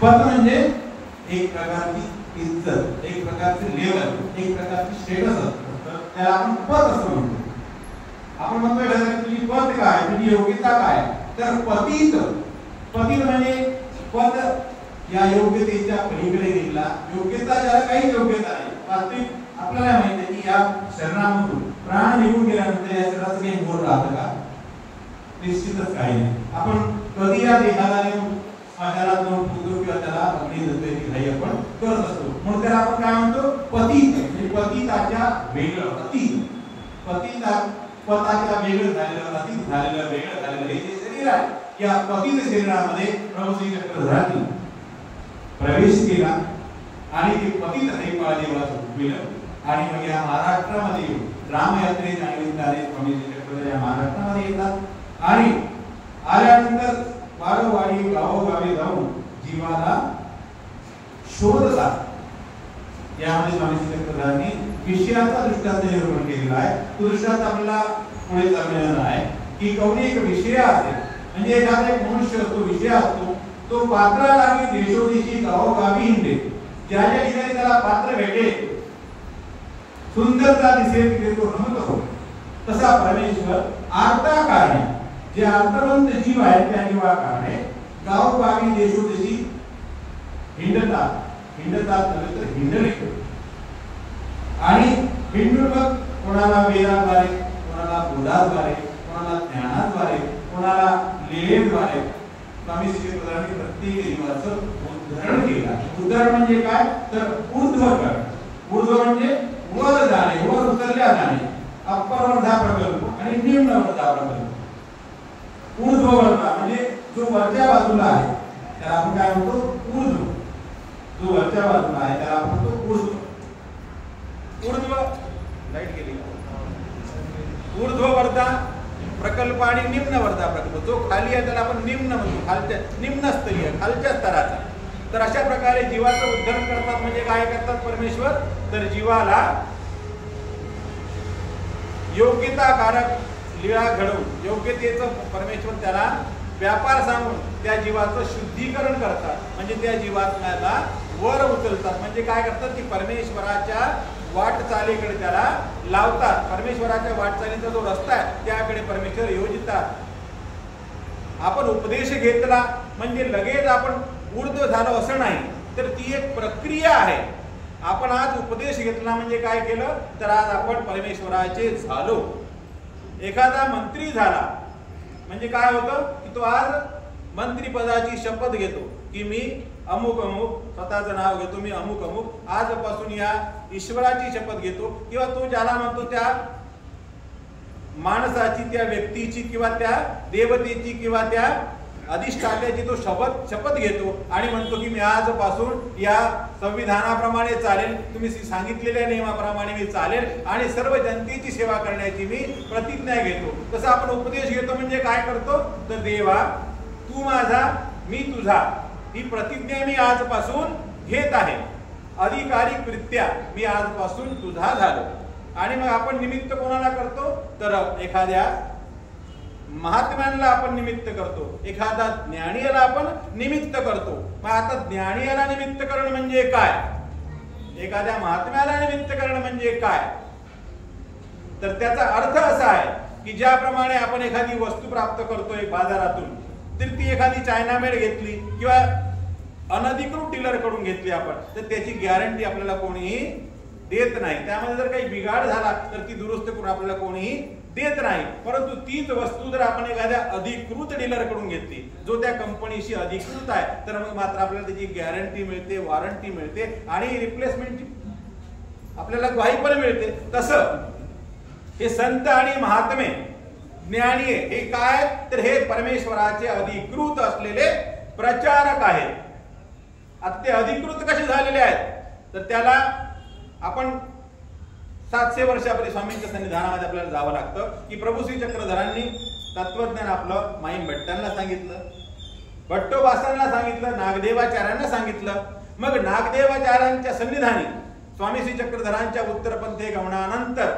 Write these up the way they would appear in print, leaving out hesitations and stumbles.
पद म्हणजे एक प्रकारची इज्जत, एक प्रकारचे लेवल, एक प्रकारची स्टेटस असतं, त्याला आपण पद असं म्हणतो. आपण म्हणतोय तुझी पद काय, तुझी योग्यता काय, तर पतित म्हणजे पद या योग्यतेच्या पलीकडे गेला. योग्यता ज्याला काही योग्यता नाही. वास्तविक आपल्याला माहिती आहे की या शरीरामधून प्राण निघून गेल्यानंतर या शरीराचं काही मोल राहतं का? निश्चितच काही नाही. आपण कधी या देहाला आजारात जाऊन पुजतो किंवा त्याला अग्नी देतोय ती घाई आपण करत असतो. म्हणून त्याला आपण काय म्हणतो? पतित, म्हणजे पतिताच्या वेगळं, अतीत, पताच्या वेगळं झालेलं, अतीत झालेलं, वेगळं झालेलं हे जे शरीर आहे, या पतित शरीरामध्ये प्रभू श्री चक्रधरांनी प्रवेश केला आणि ते पतित हरिपाळ देवाचं उठविलं आणि मग या महाराष्ट्रामध्ये रामयात्रेच्या निमित्ताने स्वामी श्री चक्रधर या महाराष्ट्रामध्ये येतात आणि आल्यानंतर वारंवारी गावोगावी जाऊन जीवाला शोधतात. यामध्ये स्वामी श्री चक्रधरांनी विषयाचा दृष्टांत निर्माण केलेला आहे. तो दृष्टांत आपल्याला पुढे सांगलेला आहे की कोणी एक विषय असेल, म्हणजे एखादा एक मनुष्य असतो, विषय असतो, तो पात्र लागी देशोदेशी गावोगावी हिंडे, ज्या ज्या ठिकाणी त्याला पात्र भेटेल, सुंदरता दिसेल तिथे तो रमत असतो. तसा परमेश्वर आर्ता कारणे, जे आर्तवंत जीव आहेत त्या जीवा कारणे गावोगावी देशोदेशी हिंडतात नव्हे तर हिंडले. आणि हिंडून मग कोणाला वेदाद्वारे, कोणाला बोधाद्वारे, कोणाला ज्ञानाद्वारे, कोणाला लीलेद्वारे स्वामी श्री चक्रधरांनी प्रत्येक जीवाचं उद्धरण केलं. उद्धरण म्हणजे काय, तर ऊर्ध्वकरण. ऊर्ध्व म्हणजे वर जाणे, वर उतरल्या जाणे, अपरवर्धा प्रकल्प आणि निम्नवर्धा प्रकल्प. ऊर्ध्ववर्धा म्हणजे जो वरच्या बाजूला आहे त्याला आपण काय म्हणतो? ऊर्ध्व. जो वरच्या बाजूला आहे त्याला आपण म्हणतो ऊर्ध्व. ऊर्ध्व लाईट गेली. ऊर्ध्ववर्धा प्रकल्प आणि निम्नवर्धा प्रकल्प. जो खाली आहे त्याला आपण निम्न म्हणतो, खालच्या निम्नस्तरीय, खालच्या स्तराचा. तर अशा प्रकारे जीवाचं उद्धरण करतात. म्हणजे काय करतात परमेश्वर, तर जीवाला योग्यताकारक लीळा घडवून, योग्यतेचं परमेश्वर त्याला व्यापार सांगून त्या जीवाचं शुद्धीकरण करतात. म्हणजे त्या जीवात्म्याला वर उचलतात. म्हणजे काय करतात की परमेश्वराच्या वाटचालीकडे त्याला लावतात. परमेश्वराच्या वाटचालीचा जो रस्ता आहे त्याकडे परमेश्वर योजितात. आपण उपदेश घेतला म्हणजे लगेच आपण ऊर्ध्व झालो असं नाही, तर ती एक प्रक्रिया आहे. आपण आज उपदेश घेतला म्हणजे काय केलं, तर आज आपण परमेश्वराचे झालो. एखादा मंत्री झाला म्हणजे काय होतं की तो आज मंत्रिपदाची शपथ घेतो की मी अमुक अमुक, स्वतःचं नाव घेतो, मी अमुक अमुक आजपासून या ईश्वराची शपथ घेतो. किंवा तो ज्याला म्हणतो त्या माणसाची, त्या व्यक्तीची किंवा त्या देवतेची किंवा त्या अधिष्ठात्याची तो शपथ घेतो आणि म्हणतो की मी आजपासून या संविधानाप्रमाणे चालेल, तुम्ही सांगितलेल्या नियमाप्रमाणे मी चालेल आणि सर्व जनतेची सेवा करण्याची मी प्रतिज्ञा घेतो. तसं आपण उपदेश घेतो म्हणजे काय करतो, तर देवा तू माझा मी तुझा, ही प्रतिज्ञा मी आजपासून घेत आहे. अधिकारिकरित्या मी आजपासून तुझा झालो. आणि मग आपण निमित्त कोणाला करतो, तर एखाद्या महात्म्यांना आपण निमित्त करतो, एखादा ज्ञानीला आपण निमित्त करतो. मग आता ज्ञानीला निमित्त करणं म्हणजे काय, एखाद्या महात्म्याला निमित्त करणं म्हणजे काय, तर त्याचा अर्थ असा आहे की ज्याप्रमाणे आपण एखादी वस्तू प्राप्त करतोय बाजारातून, तर ती एखादी चायनामेड घेतली किंवा अनधिकृत डीलर कडून घेतली आपण, तर त्याची गॅरंटी आपल्याला कोणीही देत नाही. त्यामध्ये जर काही बिघाड झाला तर ती दुरुस्त करून आपल्याला कोणीही देत नाही. परंतु तीच वस्तू जर आपण एखाद्या अधिकृत डीलर कडून घेतली, जो त्या कंपनीशी अधिकृत आहे, तर मग मात्र आपल्याला त्याची गॅरंटी मिळते, वॉरंटी मिळते आणि रिप्लेसमेंट आपल्याला ग्वाही पण मिळते. तसं हे संत आणि महात्मे ज्ञानी हे काय, तर हे परमेश्वराचे अधिकृत असलेले प्रचारक आहेत. आता ते अधिकृत कसे झालेले आहेत, तर त्याला आपण 700 वर्षापूर्वी स्वामींच्या सन्निधानामध्ये आपल्याला जावं लागतं की प्रभू श्री चक्रधरांनी तत्वज्ञान आपलं माईम भट्टांना सांगितलं, भट्टोबासांना सांगितलं, नागदेवाचार्यांना सांगितलं. मग नागदेवाचार्यांच्या सन्निधानी स्वामी श्री चक्रधरांच्या उत्तरपंथे गमनानंतर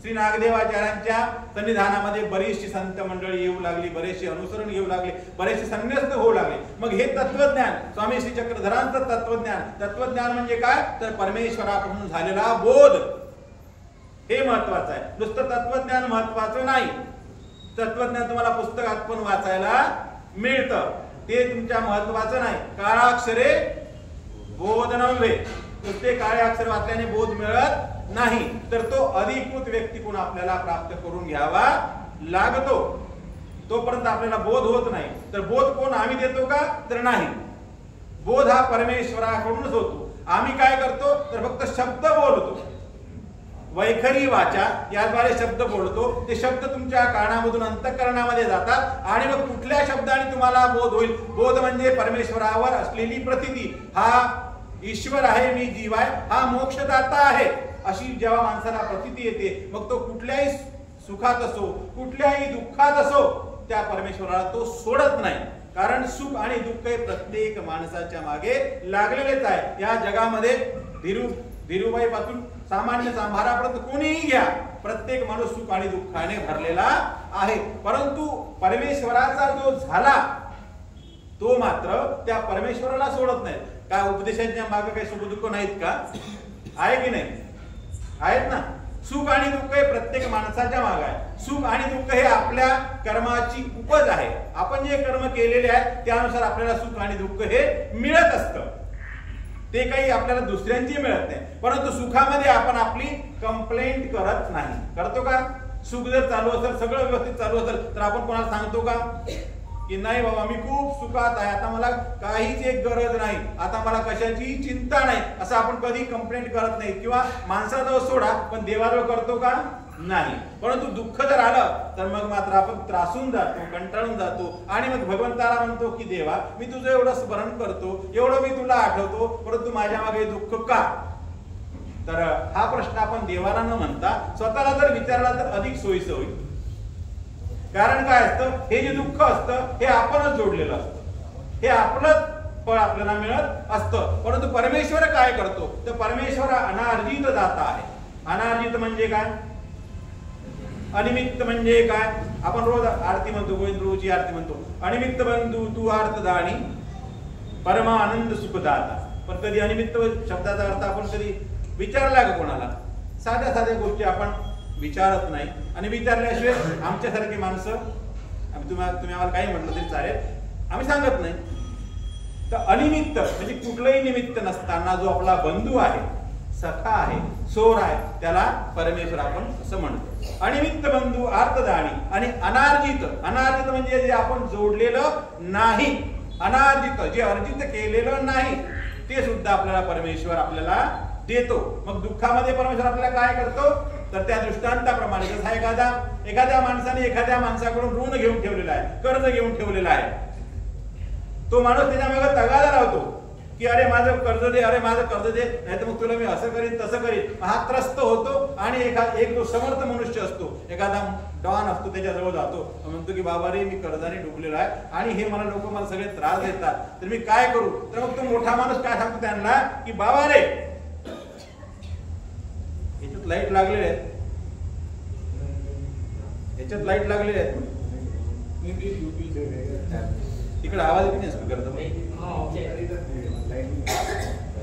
श्री नागदेवाचार्यांच्या सन्निधानामध्ये बरीचशी संत मंडळी येऊ लागली, बरेचसे अनुसरण येऊ लागले, बरेचसे संन्यस्त होऊ लागले. मग हे तत्वज्ञान, स्वामी श्री चक्रधरांचं तत्वज्ञान म्हणजे काय, तर परमेश्वरापासून झालेला बोध, हे महत्वाचं आहे. नुसतं तत्वज्ञान महत्वाचं नाही. तत्वज्ञान तुम्हाला पुस्तकात पण वाचायला मिळतं, ते तुमच्या महत्वाचं नाही. काळाक्षरे बोध नव्हे, नुसते काळे अक्षर वाचल्याने बोध मिळत नाही, तर तो अधिकृत व्यक्तीकडून आपल्याला प्राप्त करून घ्यावा लागतो. तोपर्यंत आपल्याला बोध होत नाही. तर बोध कोण आम्ही देतो का, तर नाही. बोध हा परमेश्वराकडूनच होतो. आम्ही काय करतो, तर फक्त शब्द बोलतो, वैखरी वाचा याद्वारे शब्द बोलतो. ते शब्द तुमच्या कानामधून अंतःकरणामध्ये जातात आणि मग कुठल्या शब्दाने तुम्हाला बोध होईल. बोध म्हणजे परमेश्वरावर असलेली प्रतीती, हा ईश्वर आहे, मी जीव आहे, हा मोक्षदाता आहे, अशी जेव्हा माणसाला प्रतीती येते, मग तो कुठल्याही सुखात असो कुठल्याही दुःखात असो, त्या परमेश्वराला तो सोडत नाही. कारण सुख आणि दुःख हे प्रत्येक माणसाच्या मागे लागलेलेच आहे. या जगामध्ये धीरूबाई पासून सामान्य सांभारापर्यंत कोणीही घ्या, प्रत्येक माणूस सुख आणि दुःखाने भरलेला आहे. परंतु परमेश्वराचा जो झाला तो मात्र त्या परमेश्वराला सोडत नाही. काय उपदेशांच्या मागे काही सुख दुःख नाहीत का, आहे की नाही, आहेत ना. सुख आणि दुःख हे प्रत्येक माणसाच्या मागे आहे. सुख आणि दुःख हे आपल्या कर्माची उपज आहे. आपण जे कर्म केलेले आहे त्यानुसार आपल्याला सुख आणि दुःख हे मिळत असतं. ते काही आपल्याला दुसऱ्यांची मिळत नाही. परंतु सुखामध्ये आपण आपली कंप्लेंट करत नाही. करतो का? सुख जर चालू असेल, सगळं व्यवस्थित चालू असेल, तर आपण कोणाला सांगतो का की नाही बाबा मी खूप सुखात आहे, आता मला काहीच एक गरज नाही, आता मला कशाची चिंता नाही, असं आपण कधी कंप्लेंट करत नाही. किंवा माणसाजवळ सोडा, पण देवाजवळ करतो का? नाही. परंतु दुःख जर आलं तर मग मात्र आपण त्रासून जातो, कंटाळून जातो आणि मग भगवंताला म्हणतो की देवा मी तुझं एवढं स्मरण करतो, एवढं मी तुला आठवतो, परंतु माझ्या मागे दुःख का? तर हा प्रश्न आपण देवाला न म्हणता स्वतःला जर विचारला तर अधिक सोयीचं होईल. कारण काय असतं, हे जे दुःख असतं हे आपणच जोडलेलं असतं, हे आपलंच फळ आपल्याला मिळत असतं. परंतु परमेश्वर काय करतो, तर परमेश्वर अनार्जित दाता आहे. अनार्जित म्हणजे काय, अनिमित्त म्हणजे काय, आपण रोज आरती म्हणतो, गोविंदरूची आरती म्हणतो, अनिमित्त बंधू तू अर्थदानी परमा आनंद सुखदाता. पण कधी अनिमित्त शब्दाचा अर्थ आपण कधी विचारला का कोणाला? साध्या साध्या गोष्टी आपण विचारत नाही. आणि विचारल्याशिवाय आमच्यासारखी माणसं, तुम्ही आम्हाला काही म्हटलं तरी चालेल, आम्ही सांगत नाही. तर अनिमित्त म्हणजे कुठलंही निमित्त नसताना जो आपला बंधू आहे, सखा आहे, सोर आहे, त्याला परमेश्वर आपण असं म्हणतो. अनिमित्त बंधू अर्थदानी. आणि अनार्जित, अनार्जित म्हणजे जे आपण जोडलेलं नाही, अनार्जित जे अर्जित केलेलं नाही ते सुद्धा आपल्याला परमेश्वर आपल्याला देतो. मग दुःखामध्ये परमेश्वर आपल्याला काय करतो, तर त्या दृष्टांताप्रमाणे जसा एखाद्या माणसाने एखाद्या माणसाकडून ऋण घेऊन ठेवलेला आहे, कर्ज घेऊन ठेवलेला आहे, तो माणूस त्याच्या मागे तगादा लावतो की अरे माझं कर्ज दे, अरे माझं कर्ज दे, नाही तर मग तुला मी असं करीन तसं करीन. हा त्रस्त होतो आणि एक जो समर्थ मनुष्य असतो, एखादा डॉन असतो, त्याच्याजवळ जातो, म्हणतो की बाबा रे मी कर्जाने डुबलेला आहे आणि हे लोक मला सगळे त्रास देतात, तर मी काय करू? तर मग तो मोठा माणूस काय सांगतो त्यांना की बाबा रे याच्यात लाईट लागलेले आहेत, याच्यात लाईट लागलेले आहेत, तिकडे आवाज येत नाही स्पीकरचा.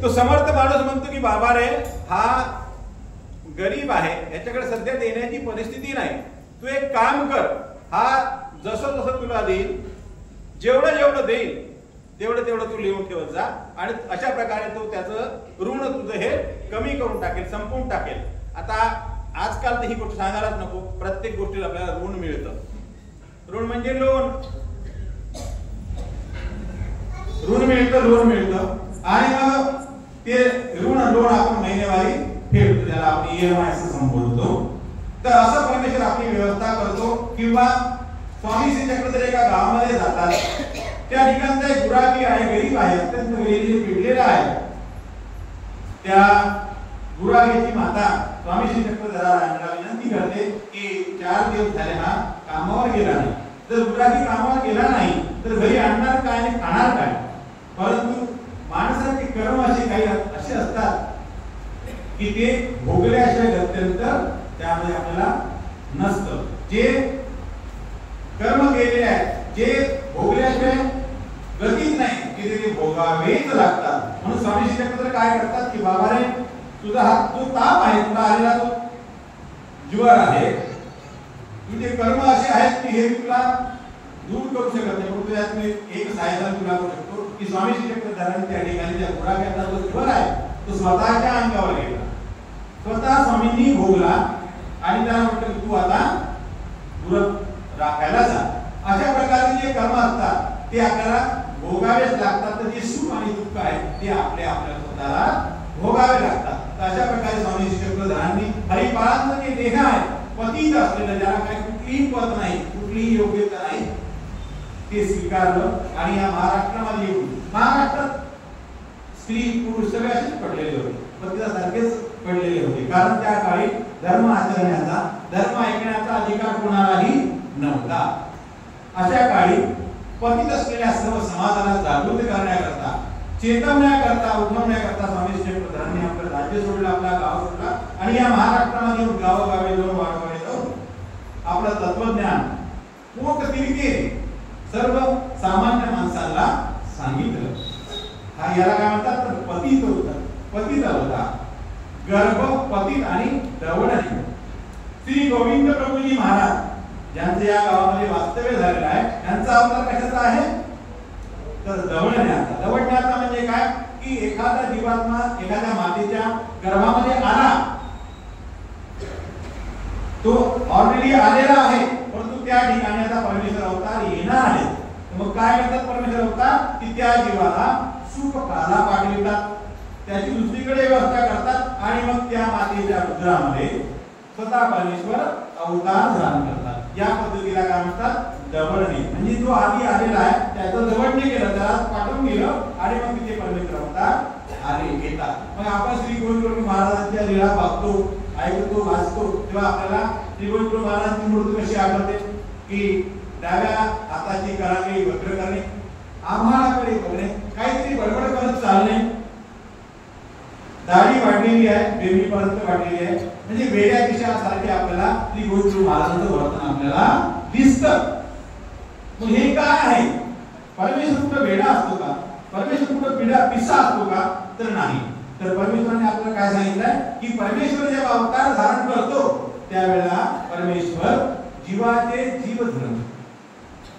तो समर्थ माणूस म्हणतो की बाबा रे हा गरीब आहे, याच्याकडे सध्या देण्याची परिस्थिती नाही, तू एक काम कर, हा जसं जसं तुला देईल, जेवढं जेवढं देईल तेवढं तेवढं तू लिहून ठेवत जा, आणि अशा प्रकारे तो त्याचं ऋण तुझं हे कमी करून टाकेल, संपवून टाकेल. आता आजकाल तर ही गोष्ट सांगायलाच नको, प्रत्येक गोष्टीला आपल्याला ऋण मिळतं. ऋण म्हणजे लोन, ऋण मिळतं, लोन मिळतं, आणि मग ते लोन आपण महिनेवारी फेडतो, त्याला आपण EMI असं संबोधतो. तर असं परमेश्वर आपली व्यवस्था करतो. किंवा स्वामी श्री चक्रधर एका गावामध्ये जातात, त्या ठिकाणचा एक गुराखी आहे, गरीब आहे, अत्यंत पिडलेला आहे. त्या गुराखीची माता स्वामी श्री चक्रधरांना विनंती करते की 4 दिवस झाले हा कामावर गेला नाही, जर गुराखी कामावर गेला नाही तर घरी आणणार काय आणि खाणार काय? परंतु माणसाचे कर्म असे काही असे असतात की ते भोगल्याशिवाय अत्यंत त्यामध्ये आपल्याला नसतं. जे कर्म केलेले आहे, जे भोगल्याशिवाय गतीच नाही, की ते भोगावेच लागतात. म्हणून स्वामी श्री चक्रधर काय करतात की बाबा रे, तुझा हा जो ताप आहे, तुला आलेला जो ज्वर आहे, तुझे कर्म असे आहेत की हे तुला दूर करू शकत नाही. परंतु यात मी एक सहायता तुला करू शकतो की स्वामी श्री चक्रधरांनी त्या ठिकाणी ज्या गुराख्याचा जो ज्वर आहे तो स्वतःच्या अंगावर घेतला, स्वतः स्वामींनी भोगला आणि त्याला म्हटलं की तू आता दूर राखायला जा. अशा प्रकारचे जे कर्म असतात ते आपल्याला भोगावेच लागतात. तर जे सुख आणि दुःख आहे ते आपल्या स्वतःला भोगावे लागतात. तर अशा प्रकारे स्वामी श्री चक्रधरांनी हरिपाळांचं जे देह आहे, पतित असलेलं, ज्याला काही कुठलीही पद नाही, कुठलीही योग्यता नाही, ते स्वीकारलं आणि या महाराष्ट्रामध्ये येऊन, महाराष्ट्रात स्त्री पुरुष सगळे असेच पडलेले होते, पतितासारखेच पडलेले होते. कारण त्या काळी धर्म आचरण्याचा, धर्म ऐकण्याचा अधिकार कोणालाही नव्हता. अशा काळी पतित असलेल्या सर्व समाजाला जागृत करण्याकरता, चेतवण्याकरता, उठवण्याकरता स्वामी श्री चक्रधरांनी आपलं राज्य सोडलं, आपला गाव सोडला आणि या महाराष्ट्रामध्ये गावोगावी जाऊन, वाडगावी जाऊन आपलं तत्वज्ञान पोट तिरके सर्व सामान्य माणसाला सांगितलं. हा याला काय म्हणतात तर पतित होता, पतित होता, गर्भ पतित आणि दवडणे. श्री गोविंद प्रभूजी महाराज ज्यांचे या गावामध्ये वास्तव्य झालेलं आहे, त्यांचा अवतार कशाचा आहे तर दवडण्याचा. दवडण्याचा म्हणजे काय की एखादा जीवात्मा एखाद्या मातेच्या गर्भामध्ये आला, तो ऑलरेडी आलेला आहे, परंतु त्या ठिकाणी आता परमेश्वर अवतार येणार आहे. मग काय करतात परमेश्वर अवतार की त्या जीवाला सुख काला पाठवितात, त्याची दुसरीकडे व्यवस्था करतात आणि मग त्या मातेच्या रुद्रामध्ये स्वतः परमेश्वर अवतार धारण करतात. या पद्धतीला काय म्हणतात दवडणे. म्हणजे जो आधी आलेला आहे त्याचं दवडणे केलं, त्याला पाठवून गेलं आणि मग तिथे परमेश्वर अवतार आले येतात. मग आपण श्री गोविंद महाराजांच्या लीला बघतो, ऐकतो, वाचतो, तेव्हा आपल्याला श्री गोविंद महाराजांची मूर्ती कशी आठवते की डाव्या हाताची करावी वक्र करणे, आम्हालाकडे बघणे, काहीतरी बडबड करत चालणे, दाढी वाढलेली आहे, बेंबीपर्यंत वाढलेली आहे, म्हणजे वेड्या दिशासारखे आपल्याला श्री गोविंद महाराजांचं वर्तन आपल्याला दिसतं. मग हे काय आहे? परमेश्वर कुठं वेडा असतो का? परमेश्वर कुठं पिसा असतो का? तर नाही. तर परमेश्वराने आपल्याला काय सांगितलंय की परमेश्वर जेव्हा अवतार धारण करतो त्यावेळेला परमेश्वर जीवाचे जीवधर्म,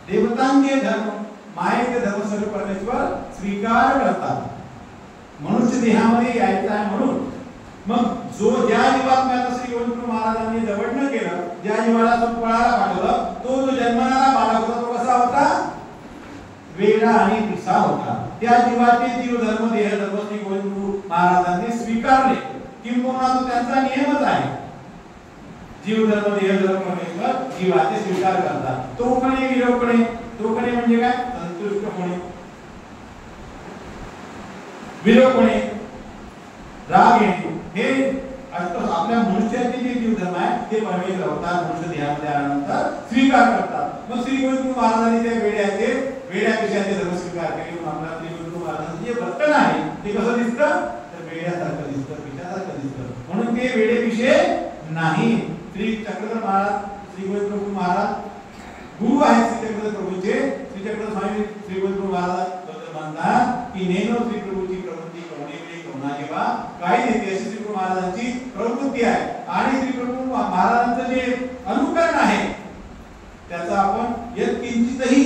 देवतांचे धर्म, मायेचे धर्म सर्व परमेश्वर स्वीकार करतात. मनुष्य देहामध्ये यायचं आहे म्हणून मग जो ज्या जीवात्म्याला श्री गोविंद महाराजांनी दवडणं केलं, ज्या जीवाला पळाला पाठवलं, तो जो जन्मणारा बालक होता तो कसा होता? वेडा आणि पिसा होता. त्या जीवाचे जीव धर्म देह धर्म श्री गोविंद महाराजांनी स्वीकारले, किंबहुना तो त्यांचा नियमच आहे. जीव धर्म देह धर्म परमेश्वर जीवाचे स्वीकार करतात. तोखणे विरोखणे, तोखणे म्हणजे काय? संतुष्ट होणे, विरोखणे राग येणे, हे आपल्या मनुष्याचे जे जीव धर्म आहे ते परमेश्वर अवतार मनुष्य देहामध्ये आल्यानंतर स्वीकार करतात. मग श्री गोविंद महाराजांनी त्या वेड्या पिशाचे धर्म स्वीकार केले. आपल्या श्री गोविंद महाराजांचं जे वर्तन आहे ते कसं दिसतं तर वेड्यासारखं दिसतं, पिशासारखं दिसतं. म्हणून ते वेडे पिशे नाही. श्री चक्रधर महाराज, श्री गोविंद महाराज गुरु आहेत श्री चक्रधर प्रभूचे. श्री चक्रधर स्वामी श्री गोविंद महाराज म्हणतात की नेनो श्री प्रभूची प्रवृत्ती कवणे कवना जेव्हा काही देते, अशी श्री प्रभू महाराजांची प्रवृत्ती आहे. आणि श्री प्रभू महाराजांचं जे अनुकरण आहे त्याचा आपण यत्किंचितही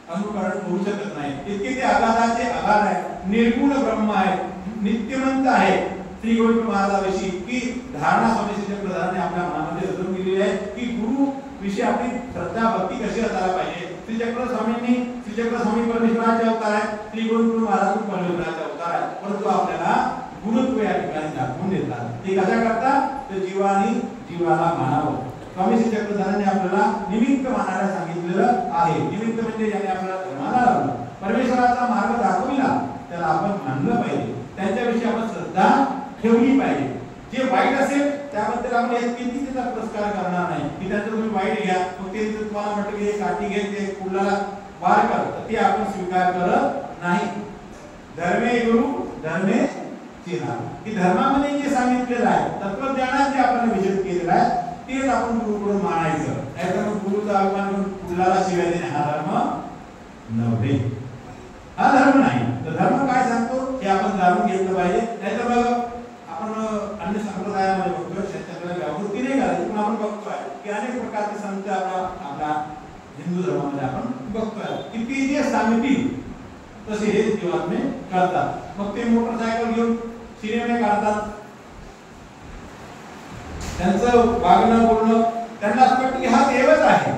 अनुकरण करू शकत नाही. इतके ते अगाधाचे अगाध आहे, निर्गुण ब्रह्म आहे, नित्यमंत आहे. श्री गोविंद महाराजांविषयी की धारणा स्वामी श्री चक्रधरांनी आपल्या मनामध्ये रुजवून दिलेली आहे की गुरु विषयी आपली श्रद्धा भक्ती कशी असायला पाहिजे. श्री चक्रधर स्वामींनी, श्री चक्रधर स्वामी परमेश्वराचे अवतार आहे, श्री गोविंद महाराज परमेश्वराचे अवतार आहे, परंतु आपल्याला गुरुत्व या ठिकाणी दाखवून देतात. ते कशा करतात तर जीवाला मानावं. स्वामी श्री चक्रधरांनी आपल्याला निमित्त मानायला सांगितलेलं आहे. निमित्त म्हणजे ज्याने आपल्याला धर्माला लावलं, परमेश्वराचा मार्ग दाखविला, त्याला आपण मानलं पाहिजे, त्यांच्याविषयी आपण श्रद्धा ठेवली पाहिजे. जे वाईट असेल त्याबद्दल आपण किती त्याचा पुरस्कार करणार नाही की त्याचं तुम्ही वाईट घ्या, मग ते तुम्हाला म्हटलं की काठी घे, ते कुल्लाला वार कर, ते आपण स्वीकार करत नाही. धर्मे गुरु धर्मे की धर्मामध्ये जे सांगितलेलं आहे तत्वज्ञानात जे आपण विषद केलेला आहे तेच आपण गुरुकडून मानायचं, नाहीतर मग गुरुचा अभिमान करून पुढाला शिवाय देणे हा धर्म नव्हे, हा धर्म नाही. तर धर्म काय सांगतो हे आपण जाणून घेतलं पाहिजे. नाहीतर मग आपण अन्य संप्रदायामध्ये बघतोय त्याच्याकडे जागृती नाही करायची, पण आपण बघतोय की अनेक प्रकारचे संत आपला हिंदू धर्मामध्ये आपण बघतोय की ते जे सांगतील तसे हे जीवात्मे करतात. मग ते मोटरसायकल घेऊन सिनेमे काढतात, त्यांचं वागणं बोलणं त्यांना असं वाटतं की हा देवच आहे.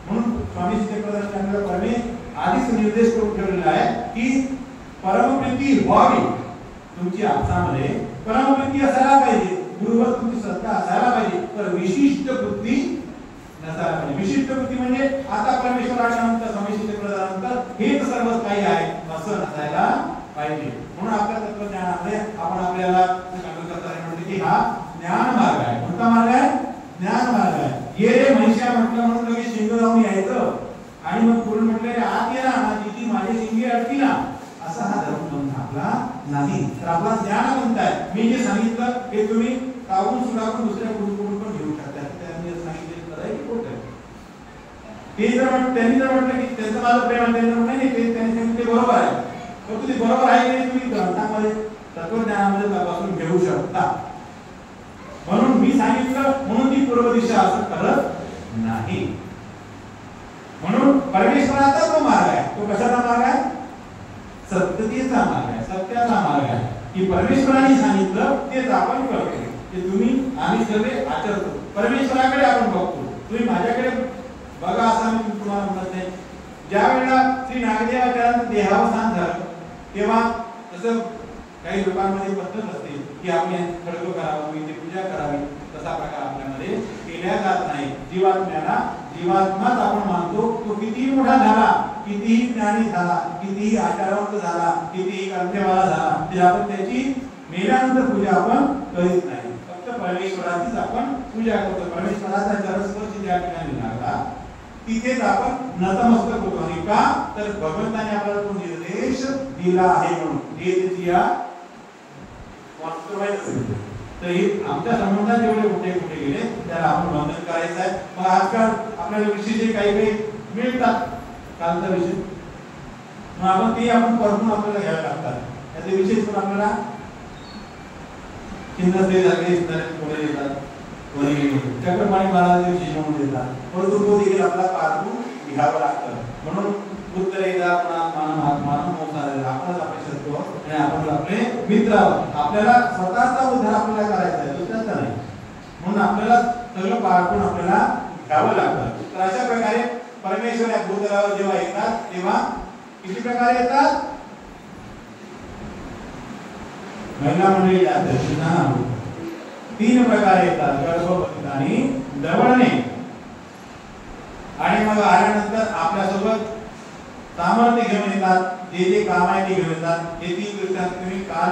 म्हणून स्वामी श्रीप्रदान परमे आधीच निर्देश करून ठेवलेला आहे की परमप्रीती व्हावी तुमची आपसामध्ये, परमप्रीती असायला पाहिजे, गुरुवर तुमची श्रद्धा असायला पाहिजे, तर विशिष्ट बुद्धी नसायला पाहिजे. विशिष्ट बुद्धी म्हणजे आता परमेश्वरानंतर स्वामी श्रीप्रदानंतर हेच सर्व काही आहे असं नसायला पाहिजे. म्हणून आपल्या तत्वज्ञानामध्ये आपण आपल्याला म्हणते की हा ज्ञान मार्ग आहे. कोणता मार्ग आहे? ज्ञान मार्ग आहे. ये रे महिषा म्हटलं म्हणून लगेच शिंग लावून यायचं आणि मग पुढे म्हटलं आत ये ना तिची माझी शिंगे अडकी ना, असा हा धर्मपंथ आपला नाही. तर आपला ज्ञानपंथ आहे. मी जे सांगितलं हे तुम्ही काढून सुधारून दुसऱ्या गुरुकडून पण घेऊ शकता. त्यांनी सांगितलं खरं आहे की खोटं आहे. ते जर त्यांनी जर म्हटलं की त्यांचं माझं प्रेम आहे, त्यांचं नाही ते त्यांनी सांगितलं बरोबर आहे, परंतु ते बरोबर आहे की तुम्ही ग्रंथामध्ये तत्वज्ञानामध्ये तपासून घेऊ शकता. म्हणून मी सांगितलं म्हणून ती पूर्व दिशा असं करत नाही. म्हणून परमेश्वराचा जो मार्ग आहे तो कशाचा मार्ग आहे? सत्यतेचा मार्ग आहे, सत्याचा मार्ग आहे. की परमेश्वराने सांगितलं तेच आपण करतो, ते तुम्ही आम्ही सर्व आचरतो. परमेश्वराकडे आपण बघतो. तुम्ही माझ्याकडे बघा असं मी तुम्हाला म्हणत नाही. ज्या वेळेला श्री नागदेवाचार्यांचं देहावसान झालं तेव्हा तसं काही लोकांमध्ये पद्धत असते की आपण खडग करावं, इथे पूजा करावी, तसा प्रकार आपल्यामध्ये केला जात नाही. जीवात्म्याला जीवात्माच आपण मानतो. तो कितीही मोठा झाला, कितीही ज्ञानी झाला, कितीही आचारवंत झाला, कितीही ग्रंथवाला झाला, तरी आपण त्याची मेल्यानंतर पूजा आपण करीत नाही. फक्त परमेश्वराचीच आपण पूजा करतो. परमेश्वराचा चरणस्पर्श ज्या ठिकाणी लागला तिथेच आपण नतमस्तक होतो. आणि का? तर भगवंताने आपल्याला तो निर्देश दिला आहे म्हणून. हे त्याची या तर हे आमच्या संबंधात जेवढे कुठे कुठे गेले त्याला आपण बंधन करायचं आहे. मग आजकाल आपल्याला विषय जे काही काही मिळतात कालचा विषय, मग आपण ते आपण परतून आपल्याला घ्यावे लागतात. त्याचे विशेष पण आपल्याला चिन्हस्ते झाले कोणी देतात, कोणी चक्रपाणी महाराजांचे विशेष म्हणून देतात, परंतु तो देखील आपल्याला पारखून घ्यावं लागतं. म्हणून उत्तरेदा आपणच आपले शत्रू आणि आपण आपले मित्र आहोत. आपल्याला स्वतःचा उद्धार आपल्याला करायचा आहे, दुसऱ्याचा नाही. म्हणून आपल्याला सगळं पारखून आपल्याला घ्यावं लागतं. तर अशा प्रकारे परमेश्वर या भूतलावर जेव्हा येतात तेव्हा किती प्रकारे येतात? महिला मंडळी जातात, 3 प्रकारे येतात. गर्भवती आणि दवळणे. आणि मग आल्यानंतर आपल्यासोबत सामर्थ्य घेऊन येतात. जे जे काम आहे ते घेऊन येतात. हे 3 दृष्टांत तुम्ही काल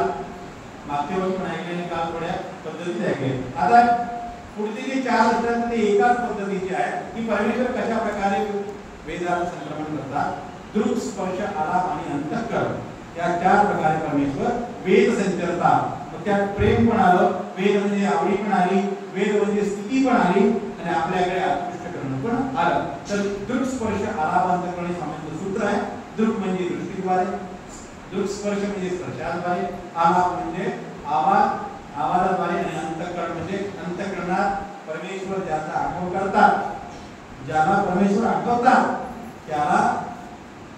मागच्या वर्षी पण ऐकले आणि काल थोड्या पद्धतीने ऐकले. आता पुढचे जे 4 दृष्टांत ते एकाच पद्धतीचे आहे की परमेश्वर कशा प्रकारे वेदाचं संक्रमण करतात. दृक, स्पर्श, आलाप आणि अंतःकरण या 4 प्रकारे परमेश्वर वेद संचरतात. मग त्यात प्रेम पण आलं, वेद म्हणजे आवडी पण आली, वेद म्हणजे स्थिती पण आली आणि आपल्याकडे आत्कृष्ट करणं पण आलं. तर दृक, स्पर्श, आलाप, अंतःकरण हे सूत्र आहे. दृक म्हणजे दृष्टीद्वारे, दृक स्पर्श म्हणजे स्पर्शाद्वारे, आलाप म्हणजे आवाजाद्वारे आणि अंतःकरण म्हणजे अंतःकरणात परमेश्वर ज्याचा आठवण करतात, ज्याला परमेश्वर आठवतात त्याला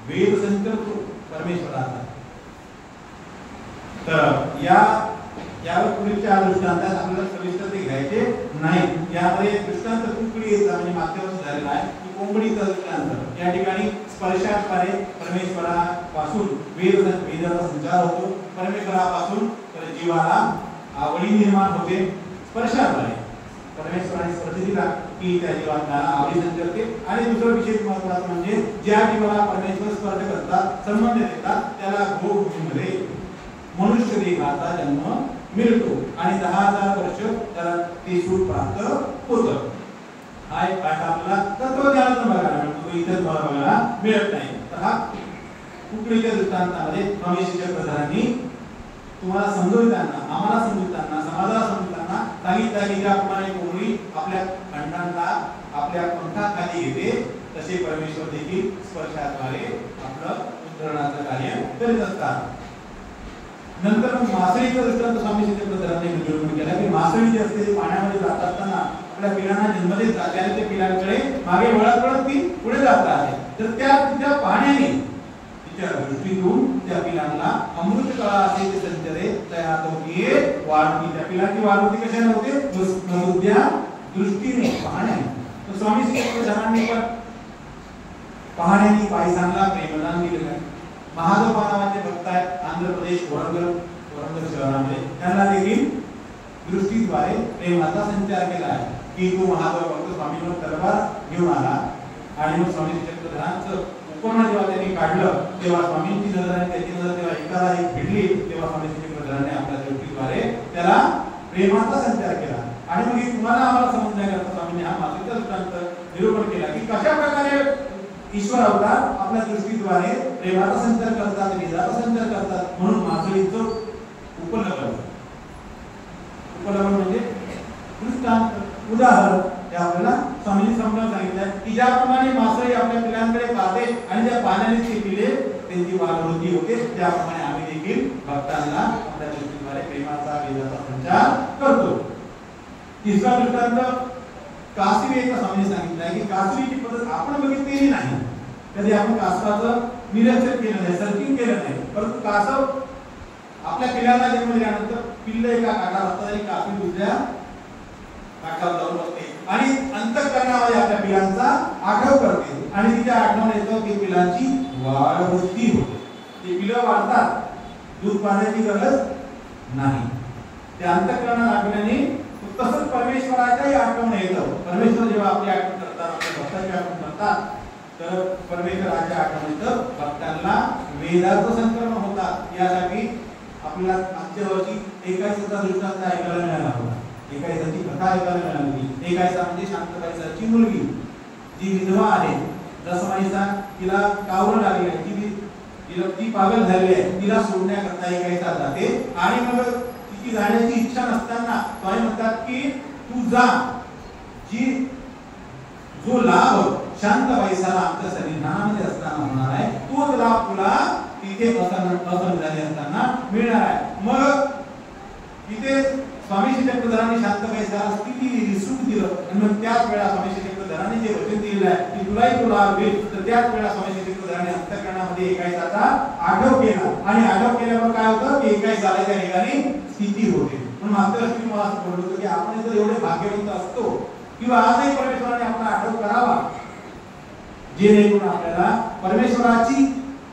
वेद संचरतो परमेश्वराचा. तर यावर पुढील 4 दृष्टांतात आपल्याला सविस्तर ते घ्यायचे नाही. यामध्ये दृष्टांत कुंकळीचा म्हणजे मागच्या वर्षी झालेला आहे की कोंबडीचा दृष्टांत. या ठिकाणी स्पर्शाद्वारे परमेश्वरापासून वेदाचा संचार होतो. परमेश्वरापासून जीवाला आवडी निर्माण होते. स्पर्शाद्वारे परमेश्वराने स्पर्श दिला की त्या जीवाला आवडी संचरते. आणि दुसरं विशेष महत्त्वाचं म्हणजे ज्या जीवाला परमेश्वर स्पर्श करतात, संबंध देतात, त्याला भोगभूमीमध्ये मनुष्य देहाचा जन्म मिळतो आणि 10,000 वर्ष त्याला ते सुख प्राप्त होतं. हा एक पाठ आपल्याला तत्वज्ञानातून बघायला मिळतो, इतर बघायला मिळत नाही. तर हा कुंकळीच्या दृष्टांतामध्ये स्वामी श्रीचक्रधरांनी तुम्हाला समजवताना, आम्हाला समजवताना, समाजाला समजवताना सांगितलं की ज्याप्रमाणे कोंबडी आपल्या अंडांना आपल्या पंखाखाली येते तसे परमेश्वर देखील स्पर्शाद्वारे आपलं उद्धरणाचं कार्य करीत असतात. नंतर मासळीचा दृष्टांत स्वामी श्रीचक्रधरांनी निरूपण केला की मासळी जी असते ती पाण्यामध्ये जात असताना आपल्या पिलांना जन्म देत जाते आणि त्या पिलांकडे मागे वळत वळत ती पुढे जात आहे. तर त्या तिच्या पाण्याने तिच्या दृष्टीतून त्या पिलांना अमृत कळा असे ते संचरे तयार होते, वाढती. त्या पिलांची वाढ होती कशाने होते? नमुद्या दृष्टीने, पाहण्याने. तर स्वामी श्रीचक्रधरांनी पण पाहण्याने पायसांना प्रेमदान दिलेलं आहे. महादेव नावाचे भक्त आहेत आंध्र प्रदेश वरंगल शहरामध्ये, त्यांना देखील दृष्टीद्वारे प्रेमाचा संचार केला आहे की तो महादेव भक्त स्वामींवर दरबार घेऊन आला आणि मग स्वामी चक्रधरांचं उपकरण जेव्हा त्यांनी काढलं तेव्हा स्वामींची नजर आणि त्याची नजर जेव्हा एकाला एक भिडली तेव्हा स्वामी चक्रधरांनी आपल्या दृष्टीद्वारे त्याला प्रेमाचा संचार केला. आणि मग तुम्हाला आम्हाला समजण्याकरता स्वामींनी हा मासिक दृष्टांत निरूपण केला की कशा प्रकारे ईश्वर अवतार आपल्या दृष्टीद्वारे प्रेमाचा संचार करतात, वेदाचा संचार करतात. म्हणून मासळीचं उपलब्ध म्हणजे दृष्टांत, उदाहरण हे आपल्याला स्वामींनी समजावून सांगितलं की ज्याप्रमाणे मासळी आपल्या पिलांकडे पाहते आणि ज्या पाण्याने ते पिले त्यांची वाढवृद्धी होते, त्याप्रमाणे आम्ही देखील भक्तांना आपल्या दृष्टीद्वारे प्रेमाचा, वेदाचा संचार करतो. तिसरा दृष्टांत कासवीचा स्वामींनी सांगितलं आहे की कासवीची पद्धत आपण बघितलेली नाही. कधी आपण कासवाचं निरीक्षण केलं नाही, सर्चिंग केलं नाही. परंतु कासव आपल्या पिल्लांना जन्म दिल्यानंतर पिल्ल एका काठावर असतात आणि कासवी दुसऱ्या काठावर जाऊन बसते आणि अंतःकरणामध्ये आपल्या पिलांचा आठव करते आणि तिच्या आठवण येतं की पिलांची वाढवृद्धी होते. ते पिलं वाढतात, दूध पाण्याची गरज नाही. त्या अंतःकरणात आठवण्याने तसंच परमेश्वराच्याही आठवण येतं. परमेश्वर जेव्हा आपली आठवण करतात, आपल्या भक्ताची आठवण करतात, तर परमेश्वराच्या आठवण येतं. भक्तांना वेदाचं संक्रमण होतात. यासाठी आपल्याला मागच्या वर्षी एकाईसाचा दृष्टांत ऐकायला मिळाला होता. एकाईसाची कथा ऐकायला मिळाली. एकाईसा म्हणजे शांतबाईसाची मुलगी जी विधवा आहे. दसमाईसा तिला कावरं लागली आहे, ती पागल झालेली आहे. तिला सोडण्याकरता एकाईसा जाते आणि मग तिची जाण्याची इच्छा नसताना स्वामी म्हणतात की तू जा, जो लाभ शांतबाईसाला आमच्या संविधानामध्ये असताना होणार आहे तोच लाभ तुला तिथे असंविधानी असताना मिळणार आहे. मग तिथे स्वामी श्री चक्रधरांनी शांतबाईसाला स्थिती दिली, सुख दिलं आणि मग त्याच वेळा स्वामी श्री चक्रधरांनी जे वचन दिलेलं आहे की तुलाही तो लाभ होईल, तर त्याच वेळा स्वामी श्री चक्रधरांनी अंतःकरणामध्ये एकाईसाचा आठव केला आणि आठव केल्यावर काय होतं की एकाईसाला त्या ठिकाणी स्थिती होते. म्हणून मागच्या वर्षी मला असं बोललो होतो की आपण जर एवढे भाग्यवंत असतो किंवा आजही परमेश्वराने आपला आठव करावा जेणेकरून आपल्याला परमेश्वराची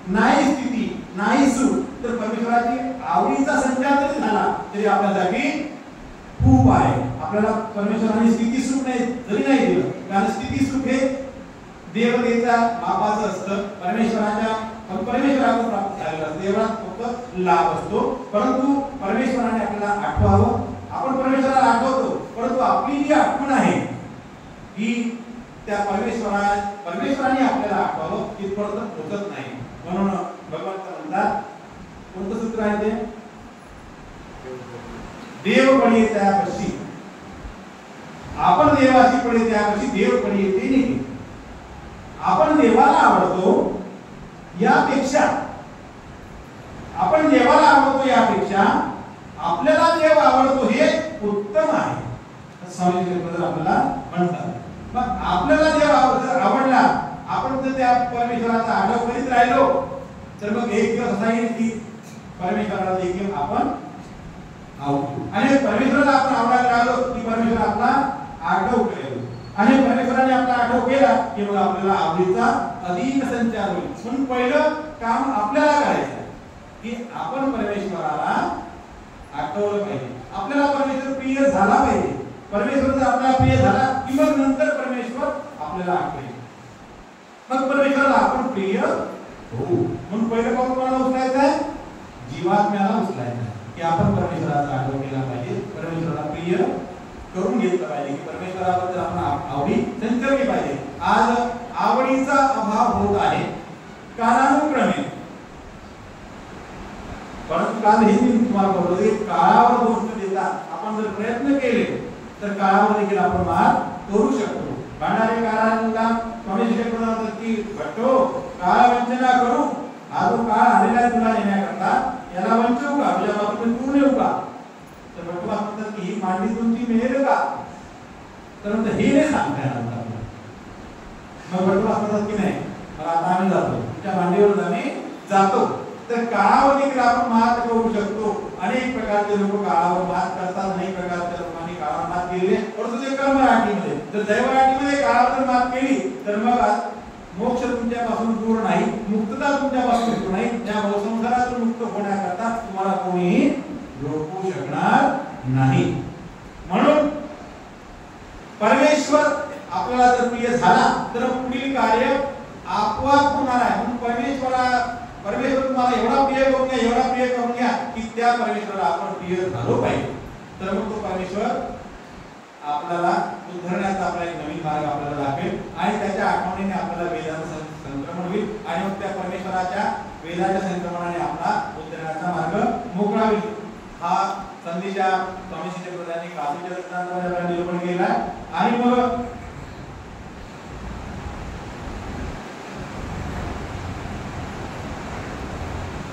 नाही स्थिती, नाही सुख, तर परमेश्वराची आवडीचा संचार जरी झाला तरी आपल्यासाठी खूप आहे. आपल्याला परमेश्वराने स्थिती सुख नाही जरी नाही दिलं, कारण स्थिती सुख हे देवतेच्या मापाचं असतं. परमेश्वराकडून प्राप्त झालेलं असतं, एवढा फक्त लाभ असतो. परंतु परमेश्वराने आपल्याला आठवावं, आपण परमेश्वराला आठवतो, परंतु आपली जी आठवण आहे ही त्या परमेश्वराने आपल्याला आठवावं इथपर्यंत पोहोचत नाही. म्हणून भगवंत म्हणतात, कोणतं सूत्र आहे ते? देव पडी त्यापाशी आपण देवाची पडी त्यापाशी देव पडी येते नाही. आपण देवाला आवडतो यापेक्षा आपल्याला देव आवडतो हे उत्तम आहे. स्वामी चक्रधर आपल्याला म्हणतात. मग आपल्याला देव आवडला, आपण जर त्या परमेश्वराचा आठव करीत राहिलो तर मग एक दिवस असा येईल की परमेश्वराला देखील आपण आवडतो आणि परमेश्वराला आपण आवडायला लागलो की परमेश्वर आपला आठव करेल आणि परमेश्वराने आपला आठव केला की मग आपल्याला आवडीचा अधिक संचार होईल. म्हणून पहिलं काम आपल्याला करायचं आहे की आपण परमेश्वराला आठवलं पाहिजे. आपल्याला परमेश्वर प्रिय झाला पाहिजे. परमेश्वर जर आपल्याला प्रिय झाला की मग नंतर परमेश्वर आपल्याला आठवेल. मग परमेश्वराला आपण प्रिय हो. म्हणून पहिलं पाऊल कोणाला उचलायचं आहे? जीवात्म्याला उचलायचं आहे की आपण परमेश्वराचा आठव केला पाहिजे, परमेश्वराला प्रिय करून घेतलं पाहिजे की परमेश्वराबद्दल आपण आवडी संचरली पाहिजे. आज आवडीचा अभाव होत आहे. कालानुक्रमे परंतु कालही मी तुम्हाला बोललो की काळावर दोष न देता आपण जर प्रयत्न केले तर काळावर देखील आपण मात करू शकतो. भांडारे काळाला स्वामी शिक्षक म्हणतात की भट्टो काळ वंचना करू, हा जो काळ आलेला आहे तुला नेण्याकरता याला वंचू का, तुझ्यापासून दूर नेऊ का. तर भट्टो म्हणतात की ही मांडी तुमची मिळेल का, तर हे नाही सांगता येणार. मग भट्टो म्हणतात की नाही मला आता आम्ही जातो, तुमच्या मांडीवर आम्ही जातो. तर काळावर देखील आपण मात करू शकतो. अनेक प्रकारचे लोक काळावर मात करतात, अनेक प्रकारच्या लोकांनी काळावर मात केली आहे. परंतु ते कर्मराठीमध्ये जर दैवराठीमध्ये काळावर जर मात केली तर मग मोक्ष तुमच्यापासून दूर नाही, मुक्तता तुमच्यापासून दूर नाही. त्या भवसंसारातून मुक्त होण्याकरता तुम्हाला कोणीही रोखू शकणार नाही. म्हणून परमेश्वर आपल्याला जर प्रिय झाला तर पुढील कार्य आपोआप होणार आहे. म्हणून परमेश्वर तुम्हाला एवढा प्रिय करून घ्या, एवढा प्रिय करून घ्या की त्या परमेश्वराला आपण प्रिय झालो पाहिजे. तर मग तो परमेश्वर आपल्याला उद्धरण्याचा आपला एक नवीन मार्ग आपल्याला दाखवेल आणि त्याच्या आठवणीने आपल्याला वेदांचं संक्रमण होईल आणि मग त्या परमेश्वराच्या वेदाच्या संक्रमणाने आपला उद्धरण्याचा मार्ग मोकळा होईल. हा संदेशा स्वामी शिक्षकांनी काशीच्या दृष्टांताद्वारे निरूपण केला आणि मग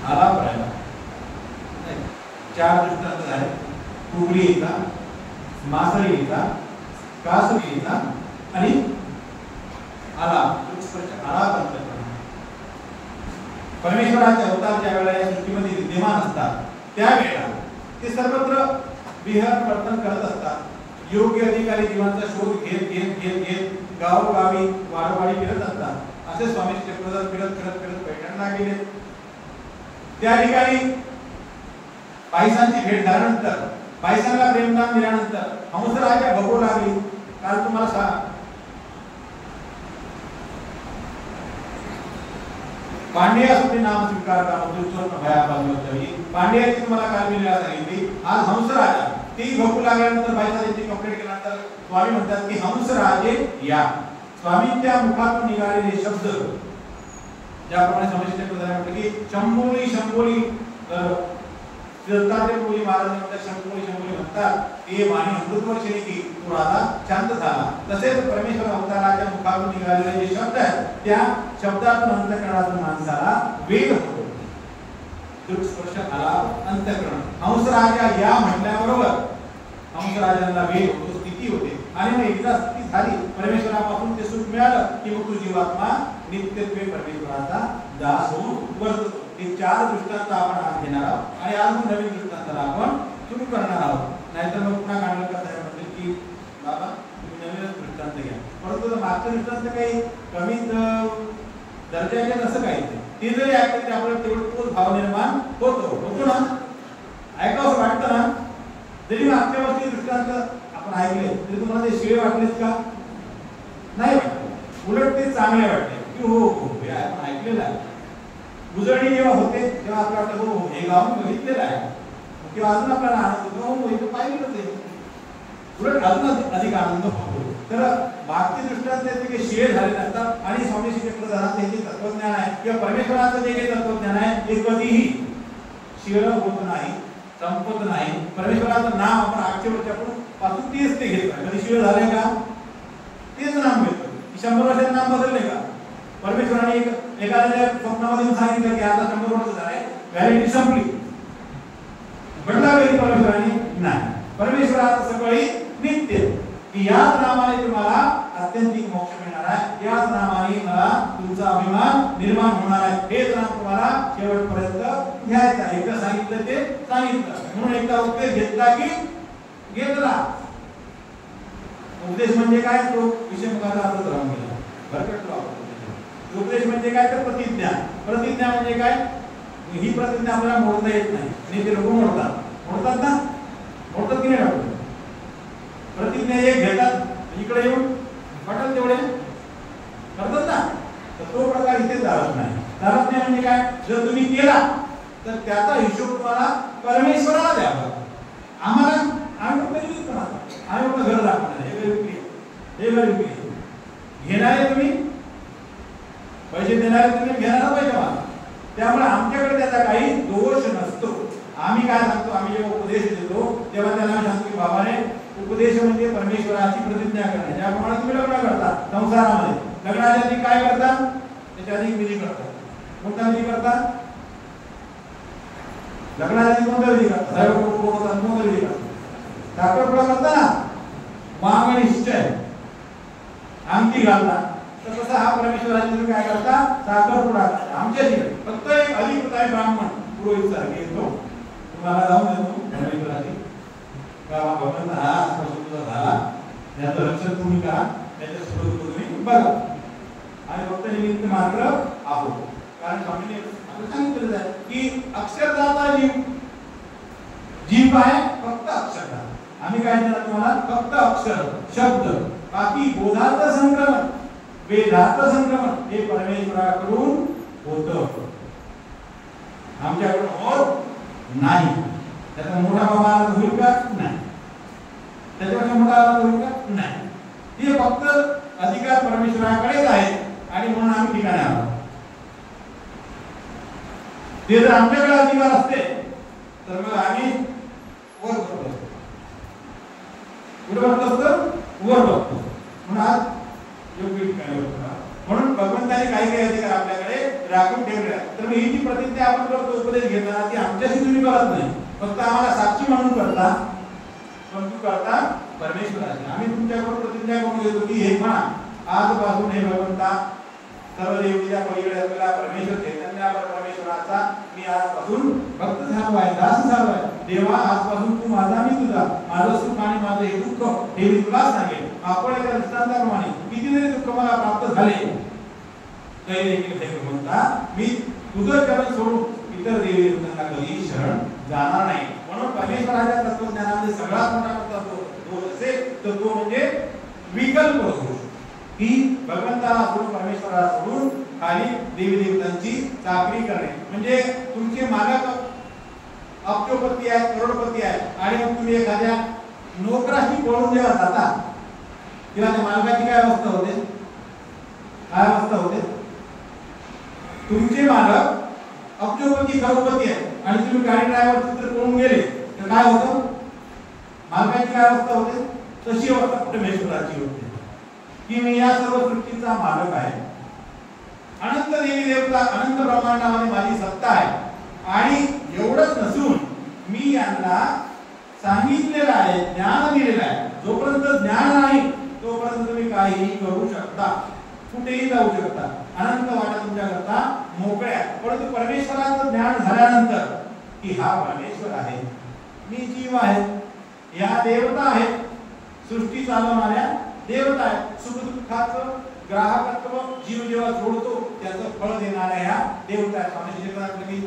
आलाप राहिला. चार दृष्टांत झाले, कुबडीचा, मासळीचा, कासरीचा आणि आलाप. आलाप परमेश्वराचे अवतार ज्या वेळेला या सृष्टीमध्ये विद्यमान असतात त्यावेळेला ते सर्वत्र विहर वर्तन करत असतात. योग्य अधिकारी जीवांचा शोध घेत घेत घेत घेत गावोगावी वाडोवाडी फिरत असतात. असे स्वामी चक्रधर फिरत फिरत फिरत पैठणला गेले. त्या ठिकाणी पायसांची भेट झाल्यानंतर, पायसांना प्रेमदान दिल्यानंतर हंसराजा बघू लागली. काल तुम्हाला सांग पांड्या सुद्धा नाम स्वीकार का मधुचरण भयापासून पांड्याची तुम्हाला काल मी सांगितली. आज हंसराजा ती बघू लागल्यानंतर पायसाची कंप्लीट केल्यानंतर स्वामी म्हणतात की हंसराजे या. स्वामींच्या मुखातून निघालेले शब्द ज्याप्रमाणे समजते म्हटलं की शंभोली शंभोली, दत्तात्रय महाराज म्हणतात शंभोली शंभोली म्हणतात ते वाणी अमृतवर्षिणी की तो राजा शांत झाला. तसेच परमेश्वर अवताराच्या मुखातून निघालेले जे शब्द आहेत त्या शब्दातून अंतःकरणातून माणसाला वेग होतो, दृक्स्पर्श आला अंतःकरण. हंसराजा या म्हटल्याबरोबर हंसराजांना वेग होतो, स्थिती होते आणि मग एकदा स्थिती झाली परमेश्वरापासून ते सुख मिळालं की मग तो जीवात्मा नित्यत्वे परमेश्वराचा दास होऊन वर्ततो. हे चार दृष्टांत आपण आज घेणार आहोत आणि आज मग नवीन दृष्टांताला आपण सुरू करणार आहोत. नाहीतर मग पुन्हा कांडलकर साहेब म्हणतील की बाबा तुम्ही नवीनच दृष्टांत घ्या. परंतु मागचं दृष्टांत काही कमी दर्जाचे नसं काही ते जरी ऐकलं तरी आपल्याला तेवढं तोच भाव निर्माण होतो ना, ऐकावं वाटतं ना. जरी मागच्या वर्षी दृष्टांत आपण ऐकले तरी तुम्हाला ते शिळे वाटलेत का? नाही वाटले, उलट ते चांगले वाटले की हो हो हे आपण ऐकलेलं आहे. उजळणी जेव्हा होते तेव्हा आपल्याला वाटतं हो हे गाव बघितलेलं आहे किंवा अजून आपल्याला आनंद होतो हो इथं पाहिलेलंच आहे, उलट अजून अधिक आनंद होतो. तर मागची दृष्टांत ते शिळे झाले नसतात आणि स्वामी चक्रधरांचं हे जे तत्वज्ञान आहे किंवा परमेश्वराचं जे काही तत्वज्ञान आहे ते कधीही शिळ होत नाही, संपत नाही. परमेश्वराचं नाम आपण आजच्या पासून तेच ते घेत कधी शिळ झालंय का? तेच नाम घेतो. 100 वर्षात नाम बदलले का? परमेश्वराने एखाद्या स्वप्नामध्ये सांगितलं की आता 100 वर्ष झाले, व्हॅलिडिटी संपली, बदला कधी परमेश्वराने नाही. परमेश्वराचं सगळी नित्य की याच नामाने तुम्हाला अत्यंतिक मोक्ष मिळणार आहे, याच नामाने मला तुमचा अभिमान निर्माण होणार आहे. हेच नाम तुम्हाला शेवटपर्यंत घ्यायचं आहे. एकदा सांगितलं ते सांगितलं, म्हणून एकदा उपदेश घेतला की घेतला. उपदेश म्हणजे काय? तो विषयमुखाचा अर्थ राहून गेला. उपदेश म्हणजे काय? तर प्रतिज्ञा. प्रतिज्ञा म्हणजे काय? ही प्रतिज्ञा आपल्याला मोडता येत नाही आणि ते लोक मोडतात ना, मोडतात की नाही? प्रतिज्ञा एक घेतात इकडे येऊन वाटल तेवढे करतात ना, तर तो प्रकार इथे चालत नाही. चालत नाही म्हणजे काय? जर तुम्ही केला तर त्याचा हिशोब तुम्हाला परमेश्वराला द्यावा. आम्हाला आम्ही घर दाखवणार, हे घर विकली, घेणारे तुम्ही, पैसे देणारे तुम्ही, घेणारा पैसे मला. त्यामुळे आमच्याकडे त्याचा काही दोष नसतो. आम्ही काय सांगतो, आम्ही जेव्हा उपदेश देतो तेव्हा त्यांना सांगतो की बाबाने उपदेश म्हणजे परमेश्वराची प्रतिज्ञा करणे. ज्याप्रमाणे तुम्ही लग्न करता संसारामध्ये, लग्नाच्या आधी काय करता, त्याच्या आधी विधी करता. कोणता विधी करता? लग्नाच्या आधी कोणता विधी करता? सर्व कोणता विधी करता? साखरपुडा करता ना, मांग निश्चय अंगठी घालता. तर तसा हा परमेश्वराची तुम्ही काय करता, साखरपुडा करता. आमच्या तिकडे फक्त एक अधिकृत आहे ब्राह्मण पुरोहित सारखे येतो, तुम्हाला जाऊन देतो परमेश्वराची भगवंत हा आजपासून झाला, याचं रक्षण तुम्ही करा, त्याच्या स्वरूप तुम्ही बघा आणि फक्त निमित्त मात्र आहोत. कारण स्वामीने सांगितलेलं आहे की अक्षरदाता जीव, जीव आहे फक्त अक्षरदाता. आम्ही काय देणार तुम्हाला? फक्त अक्षर शब्द. बाकी बोधार्थ संक्रमण वेदार्थ संक्रमण हे परमेश्वराकडून होतं, आमच्याकडून होत नाही. त्याचा मोठा बाबा होईल का? नाही. त्याच्यापेक्षा मोठा आवाज होईल का? नाही. हे फक्त अधिकार परमेश्वराकडेच आहे आणि म्हणून आम्ही ठिकाणी आहोत. ते जर आमच्याकडे अधिकार असते तर मग आम्ही वर बघतो, कुठे बघतो असतो? वर बघतो. म्हणून आज योग्य ठिकाणी बघतो. म्हणून भगवंताने काही काही अधिकार आपल्याकडे राखून ठेवले आहेत. तर ही जी प्रतिज्ञा आपण करतो उपदेश घेताना ती आमच्याशी तुम्ही करत नाही, फक्त आम्हाला साक्षी म्हणून करता, पण तू करता परमेश्वराची. आम्ही तुमच्याकडून प्रतिज्ञा करून घेतो की हे म्हणा, आजपासून हे भगवंता सर्व देवतेच्या पलीकडे असलेला परमेश्वर चैतन्य परमेश्वराचा मी आजपासून भक्त झालो आहे, दास झालो आहे. देवा आजपासून तू माझा मी तुझा, माझं सुख आणि माझं हे दुःख हे मी तुला सांगेन. आपण एका दृष्टांताप्रमाणे किती जरी दुःख मला प्राप्त झाले तरी देखील हे भगवंता मी तुझं चरण सोडून इतर देवी देवतांना कधी शरण जाणार नाही. म्हणून परमेश्वराच्या तत्वज्ञानामध्ये सगळ्यात मोठा दोष असेल तर तो म्हणजे विकल्प दोष, की भगवंताला सोडून परमेश्वराला सोडून खाली देवी देवतांची चाकरी करणे. म्हणजे तुमचे मालक अब्जोपती आहेत, करोडपती आहेत आणि मग तुम्ही एखाद्या नोकराशी पळून जेव्हा जाता तेव्हा त्या मालकाची काय अवस्था होते? काय अवस्था होते? तुमचे मालक अब्जोपती करोडपती आहेत आणि तुम्ही गाडी ड्रायव्हर चित्र पळून गेले तर काय होतं? मालकाची काय अवस्था होते? तशी अवस्था परमेश्वराची होते की मी या सर्व सृष्टीचा मालक आहे, अनंत देवी देवता अनंत ब्रह्मांडामध्ये माझी सत्ता आहे. आणि एवढंच नसून मी यांना सांगितलेलं आहे, ज्ञान दिलेलं आहे. जोपर्यंत ज्ञान नाही तोपर्यंत तुम्ही काहीही करू शकता, कुठेही जाऊ शकता, अनंत वाटा तुमच्याकरता मोकळ्या. परंतु परमेश्वराचं ज्ञान झाल्यानंतर की हा परमेश्वर आहे, मी जीव आहे, या देवता आहेत, सृष्टी चालवणाऱ्या देवता आहेत, सुख दुःखाचं ग्राहकत्व जीव जेव्हा जोडतो त्याचं फळ देणाऱ्या ह्या देवता आहेत. स्वामी शिकवतात की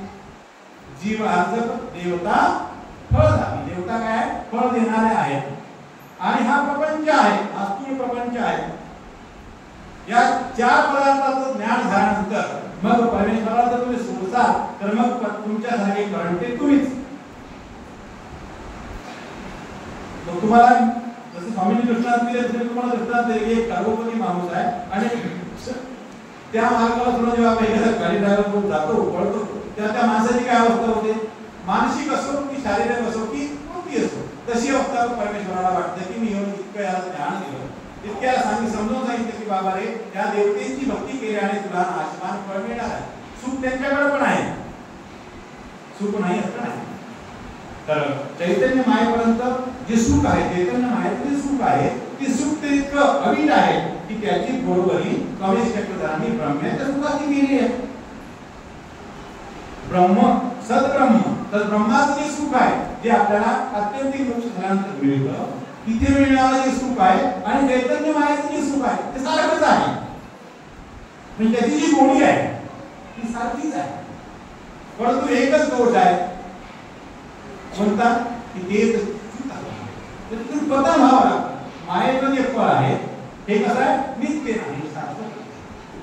जीव अर्जक देवता फळदायी. देवता काय? फळ देणारे आहेत. आणि हा प्रपंच आहे, हा स्थूल प्रपंच आहे. या चार पदार्थाचं ज्ञान झाल्यानंतर मग परमेश्वराला जर तुम्ही सोडसाल तर मग तुमच्यासाठी करंटे तुम्हीच. तो तुम्हाला जसं स्वामींनी दृष्टांत दिले तसे तुम्हाला दृष्टांत दिले. एक करोडपती माणूस आहे आणि त्या मार्गाला सोडून जेव्हा एखादा गाडी ड्रायव्हर जातो पळतो त्या माणसाची काय अवस्था होते? मानसिक असो की शारीरिक असो की कोणती असो तशी अवस्था परमेश्वराला वाटते की मी येऊन इतकं याला ज्ञान दिलं, इतक्या समजून सांगितलं की बाबा रे या देवतेची भक्ती केल्याने तुला आसमान फळ मिळणार आहे. सुख त्यांच्याकडे पण आहे, सुख नाही असं नाही. तर चैतन्य मायेपर्यंत जे सुख आहे, चैतन्य मायेत जे सुख आहे ते सुख ते इतकं अविट आहे की त्याची बरोबरी स्वामी चक्रधरांनी ब्रह्म्याच्या सुखाची केली आहे. ब्रह्म सद्ब्रह्म, सद्ब्रह्माचं जे सुख आहे जे आपल्याला अत्यंतिक मोक्ष झाल्यानंतर मिळतं, तिथे मिळणारं जे सुख आहे आणि चैतन्य मायेचं जे सुख आहे ते सारखंच आहे. म्हणजे त्याची जी गोडी आहे ती सारखीच आहे. परंतु एकच दोष आहे, कोणता? की ते तुम्ही पता व्हावा. मायेचं जे फळ आहे हे कसं आहे? नित्य नाही,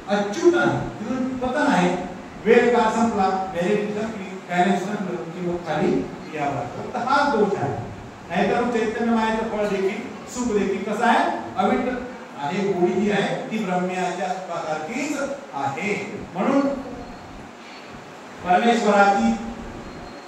अच्युत नाही, तिथून पतन आहे. वेळ का संपला, बॅलन्स संपलं की मग खाली यावं. फक्त हा दोष आहे. नाहीतर चैतन्य मायेचं फळ देखील सुख देखील कसं आहे? अविट आहे. गोडी जी आहे ती ब्रह्म्याच्या सुखासारखीच आहे. म्हणून परमेश्वराची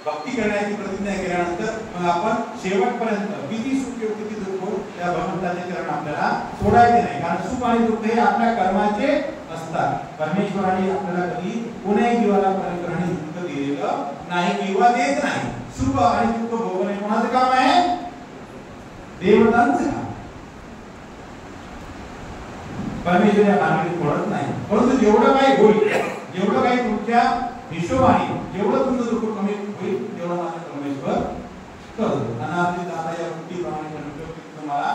भक्ती करण्याची प्रतिज्ञा केल्यानंतर मग आपण शेवटपर्यंत किती सुख येऊ किती दुःख हो त्या भगवंताचे चरण आपल्याला सोडायचे नाही, कारण सुख आणि दुःख हे आपल्या कर्माचे असतात. परमेश्वराने आपल्याला कधी कोणाही जीवाला परिग्रहणी दुःख दिलेलं नाही किंवा देत नाही. सुख आणि दुःख भोगणे कोणाचं काम आहे? देवतांचं काम. परमेश्वर या भानगडीत पडत नाही. परंतु जेवढं काही होईल, जेवढं काही तुमच्या हिशोबाने जेवढं तुमचं दुःख कमी होईल तेवढं माझा परमेश्वर करतो. अनाथ दादा या वृत्तीप्रमाणे तुम्हाला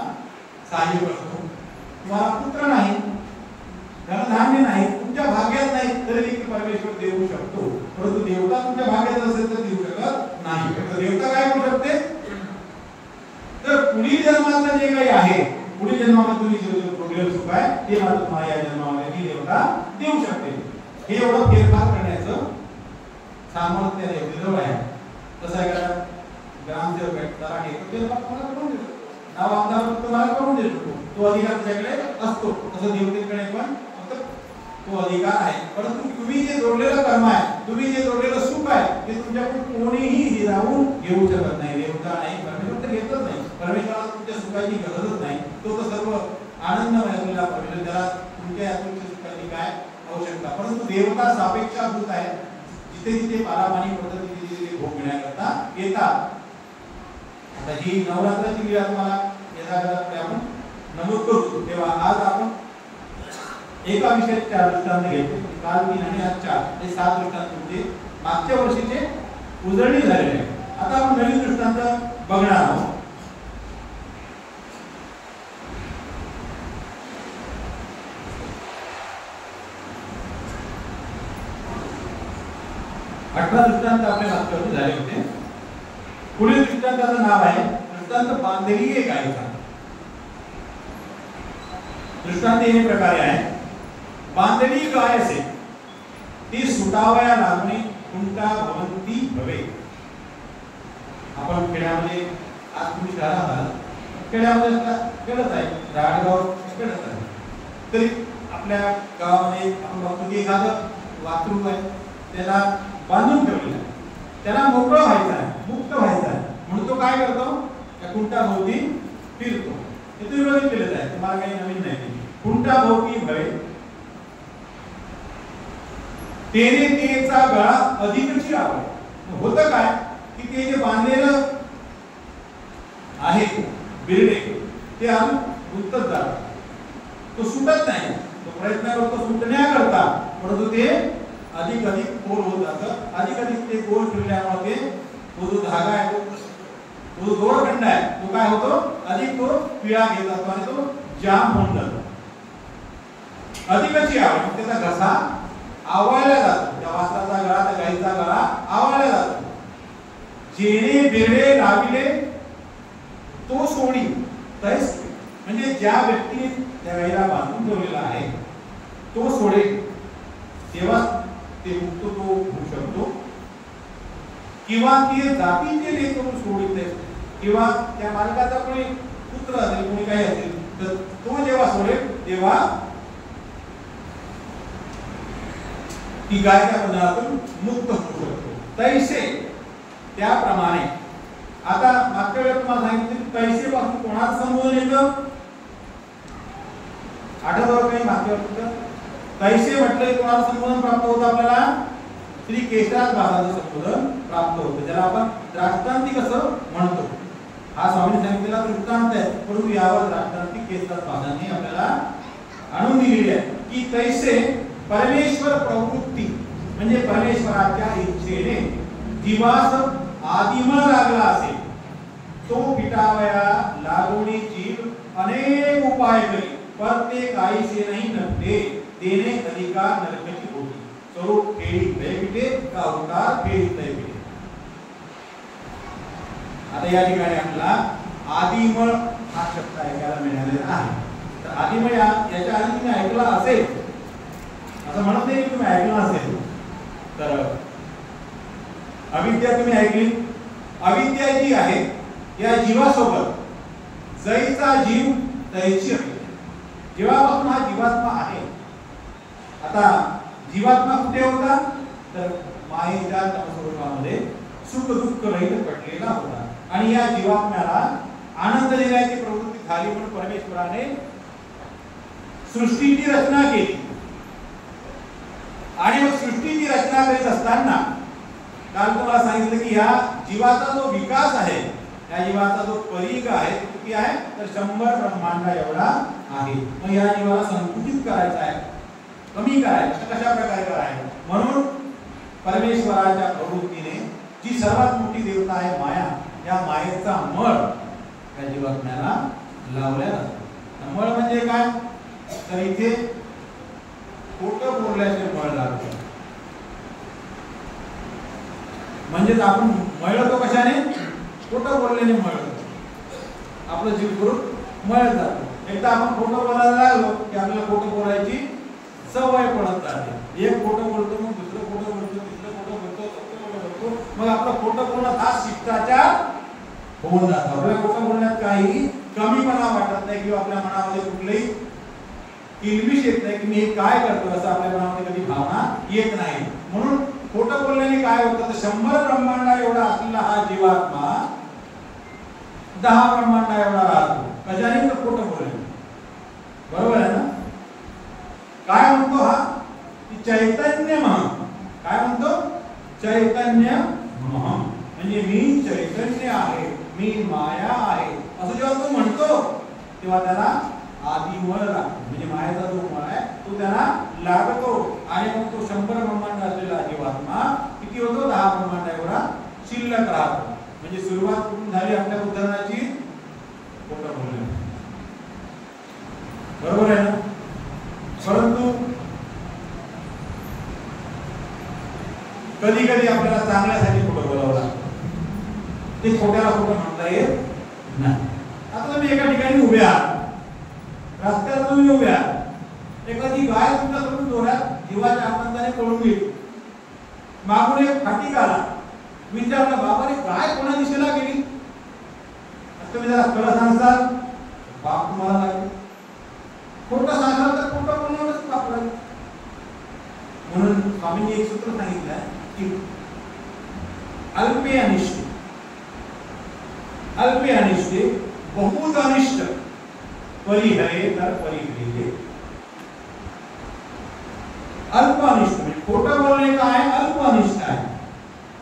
सहाय्य करतो. तुम्हाला पुत्र नाही, धनधान्य नाही, तुमच्या भाग्यात नाही तरी देखील परमेश्वर देऊ शकतो. परंतु देवता तुमच्या भाग्यात असेल तर देऊ शकत नाही. देवता काय करू शकते? तर पुढील जन्मातलं जे काही आहे, पुढील जन्मामध्ये तुम्ही जे प्रोग्रेस सुख आहे ते मात्र तुम्हाला या जन्मामध्ये देवता देऊ शकते. हे एवढं फेरफार करण्याचं सामर्थ्य देवतेजवळ आहे. तसं आहे का ग्रामसेवक आहे त्याला हे फेरफार तुम्हाला करून देतो, नाव आमदार तुम्हाला करून देतो, तो अधिकार त्याच्याकडे असतो. तसं देवतेकडे पण तो अधिकार आहे. परंतु तुम्ही जे जोडलेलं कर्म आहे, तुम्ही जे जोडलेलं सुख आहे ते तुमच्याकडून कोणीही जाऊन घेऊ शकत नाही. देवता नाही, परमेश्वर तर घेतच नाही. परमेश्वराला तुमच्या सुखाची गरजच नाही. तो तर सर्व आनंदमय असलेला परमेश्वर, त्याला तुमच्या तुमच्या सुखाची काय आवश्यकता. परंतु देवता सापेक्षाभूत आहे. जिथे जिथे पारापाणी पडतं तिथे तिथे भोग घेण्याकरता येतात. आता ही नवरात्राची लीला तुम्हाला यथाकथाकडे आपण नमूद करतो. तेव्हा आज आपण एका विषयाचे 4 दृष्टांत घेतले. काल 3 आणि आज 4 हे 7 दृष्टांत तुमचे मागच्या वर्षीचे उजळणी झालेले आहे. आता आपण नवीन दृष्टांत बघणार आहोत. दृष्टांत आपल्या मागच्या वर्षी झाले होते. पुढील दृष्टांताचं नाव आहे दृष्टांत बांधलेली गायीचा. दृष्टांत हे प्रकारे आहे. बांधलेली गाय असे ती सुटावया लागणे कुंटा भवंती भवे. आपण खेड्यामध्ये आज तुम्ही शहरात आहात, खेड्यामध्ये खेळत आहे, राडगाव खेळत आहे, तरी आपल्या गावामध्ये आपण बघतो की एखादं वासरू आहे त्याला बांधून ठेवलेलं आहे, त्याला मोकळं व्हायचं आहे, मुक्त व्हायचं आहे, म्हणून तो काय करतो? त्या कुंटाभोवती फिरतो. हे तुम्ही बघितलेलंच आहे, तुम्हाला काही नवीन नाही. कुंटाभोवती भवे तेने तेचा गळा अधिकची आवड. होतं काय की ते जे बांधलेलं आहे बिरडे ते अजून गुंतत जातं, तो सुटत नाही. तो प्रयत्न करतो सुटण्याकरता, परंतु ते अधिक अधिक गोल होत जातं. अधिक अधिक ते गोल फिरल्यामुळे तो जो धागा आहे तो जो दोरखंड आहे तो काय होतो? अधिक तो पिळा घेत जातो आणि तो जाम होऊन जातो. अधिकची आवड, त्याचा घसा आवळला जातो. त्या वासराचा गळा, त्या गाईचा गळा आवळला जातो. जेणे बेडे लाविले तो सोडी तैस, म्हणजे ज्या व्यक्तीने त्या गाईला बांधून ठेवलेला आहे तो सोडे तेव्हा ते मुक्त तो होऊ शकतो. किंवा ते जातीचे लेकरू सोडित आहे, किंवा त्या मालकाचा कोणी पुत्र असेल, कोणी काही असेल, तर तो जेव्हा सोडेल तेव्हा ती गाय त्या बंधनातून मुक्त होऊ शकतो. तैसे त्याप्रमाणे आता मागच्या वेळेला तुम्हाला सांगितलं तैसे पासून कोणाचं संबोधन येतं? आठवतं काही मागच्या वेळेला तैसे म्हटलं कोणाचं संबोधन प्राप्त होतं? आपल्याला श्री केशराज भासाचं संबोधन प्राप्त होतं, ज्याला आपण द्राष्टांतिक असं म्हणतो. हा स्वामींनी सांगितलेला दृष्टांत आहे, परंतु यावर द्राष्टांतिक केशराज भासाने आपल्याला आणून दिलेली आहे की तैसे परमेश्वर प्रवृत्ती म्हणजे परमेश्वराच्या इच्छेने जीवास आदिमळ लागला असेल, तो पिटावया लागवणीची अनेक उपाय करी, पर ते काहीसे नाही नव्हते. देणे अधिकार नरकाची होती, स्वरूप फेडी लय पिटे का अवतार फेडी लय पिटे. आता या ठिकाणी आपला आदिमळ हा शब्द ऐकायला मिळालेला आहे. तर आदिमळ याच्या आधी तुम्ही ऐकला असेल, असं म्हणत नाही की तुम्ही ऐकलं असेल, तर अविद्या तुम्ही ऐकली. अविद्या जी आहे या जीवासोबत जैचा जीव तैची अविद्या. जेव्हापासून हा जीवात्मा आहे, आता जीवात्मा कुठे होता? तर मायेच्या तमस्वरूपामध्ये सुख दुःख रहित पडलेला होता आणि या जीवात्म्याला आनंद देण्याची प्रवृत्ती झाली म्हणून परमेश्वराने सृष्टीची रचना केली. आणि मग सृष्टीची रचना करीत असताना काल तुम्हाला सांगितलं की या जीवाचा जो विकास आहे, या जीवाचा जो परिघ आहे तो किती आहे तर 100 ब्रह्मांडा एवढा आहे. मग या जीवाला संकुचित करायचा आहे, कमी करायचं, कशा प्रकारे करायचं? म्हणून परमेश्वराच्या प्रवृत्तीने जी सर्वात मोठी देवता आहे माया, या मायेचा मळ या जीवात्म्याला लावल्या जातो. मळ म्हणजे काय तर इथे खोटं बोलल्याचे मळ लागतं. म्हणजे आपण मळतो कशाने? खोटं बोलल्याने मळतो. आपलं जीव करून मळ जातो. एकदा आपण खोटं बोलायला लागलो की आपल्याला खोटं बोलायची सवय पडत जाते. एक खोटं बोलतो, मग दुसरं खोटं बोलतो, तिसरं खोटं बोलतो, चौथं खोटं बोलतो. मग आपलं खोटं बोलणं हा शिष्टाचार होऊन जातो. आपल्या खोटं बोलण्यात काही कमीपणा वाटत नाही किंवा आपल्या मनामध्ये कुठलीही किलबिश येत नाही की मी हे काय करतो असं आपल्या मनामध्ये कधी भावना येत नाही. म्हणून खोटं बोलल्याने काय होतं तर 100 ब्रह्मांडा एवढा असलेला हा जीवात्मा 10 ब्रह्मांडा एवढा राहतो. कशाने तर खोटं बोलले. बरोबर आहे ना? काय म्हणतो हा की चैतन्यमहं. काय म्हणतो? चैतन्यमहं म्हणजे मी चैतन्य आहे, मी माया आहे असं जेव्हा तो म्हणतो तेव्हा त्याला आदिमळ लागतो. म्हणजे मायेचा जो मळ आहे तो त्याला लागतो आणि मग तो 100 ब्रह्मांड असलेला जीवात्मा किती होतो? 10 ब्रह्मांड एवढा शिल्लक राहतो. म्हणजे सुरुवात कुठून झाली आपल्या उदाहरणाची? खोटं बोलणे. बरोबर आहे ना? परंतु कधी कधी आपल्याला चांगल्यासाठी खोटं बोलावं लागतं. ते खोट्याला खोटं म्हणता येत नाही. आता तुम्ही एका ठिकाणी उभे आहात, रस्त्यावर तुम्ही उभे आहात, एखादी गाय तुमच्याकडून जोरात जीवाच्या आनंदाने पळून गेली, मागून एक फाटी आला, विचारलं बाबा रे गाय कोणा दिशेला गेली? तुम्ही जरा खरं सांगसाल बाप तुम्हाला लागेल, खोटं सांगाल तर खोटं बोलणारच बाप लागेल. म्हणून स्वामींनी एक सूत्र सांगितलं की अल्पे अनिष्ट, अल्पे अनिष्टे बहुत अनिष्ट परिहरे तर परिहरे. अल्प अनिष्ट म्हणजे खोटं बोलणे काय? अल्प अनिष्ट आहे.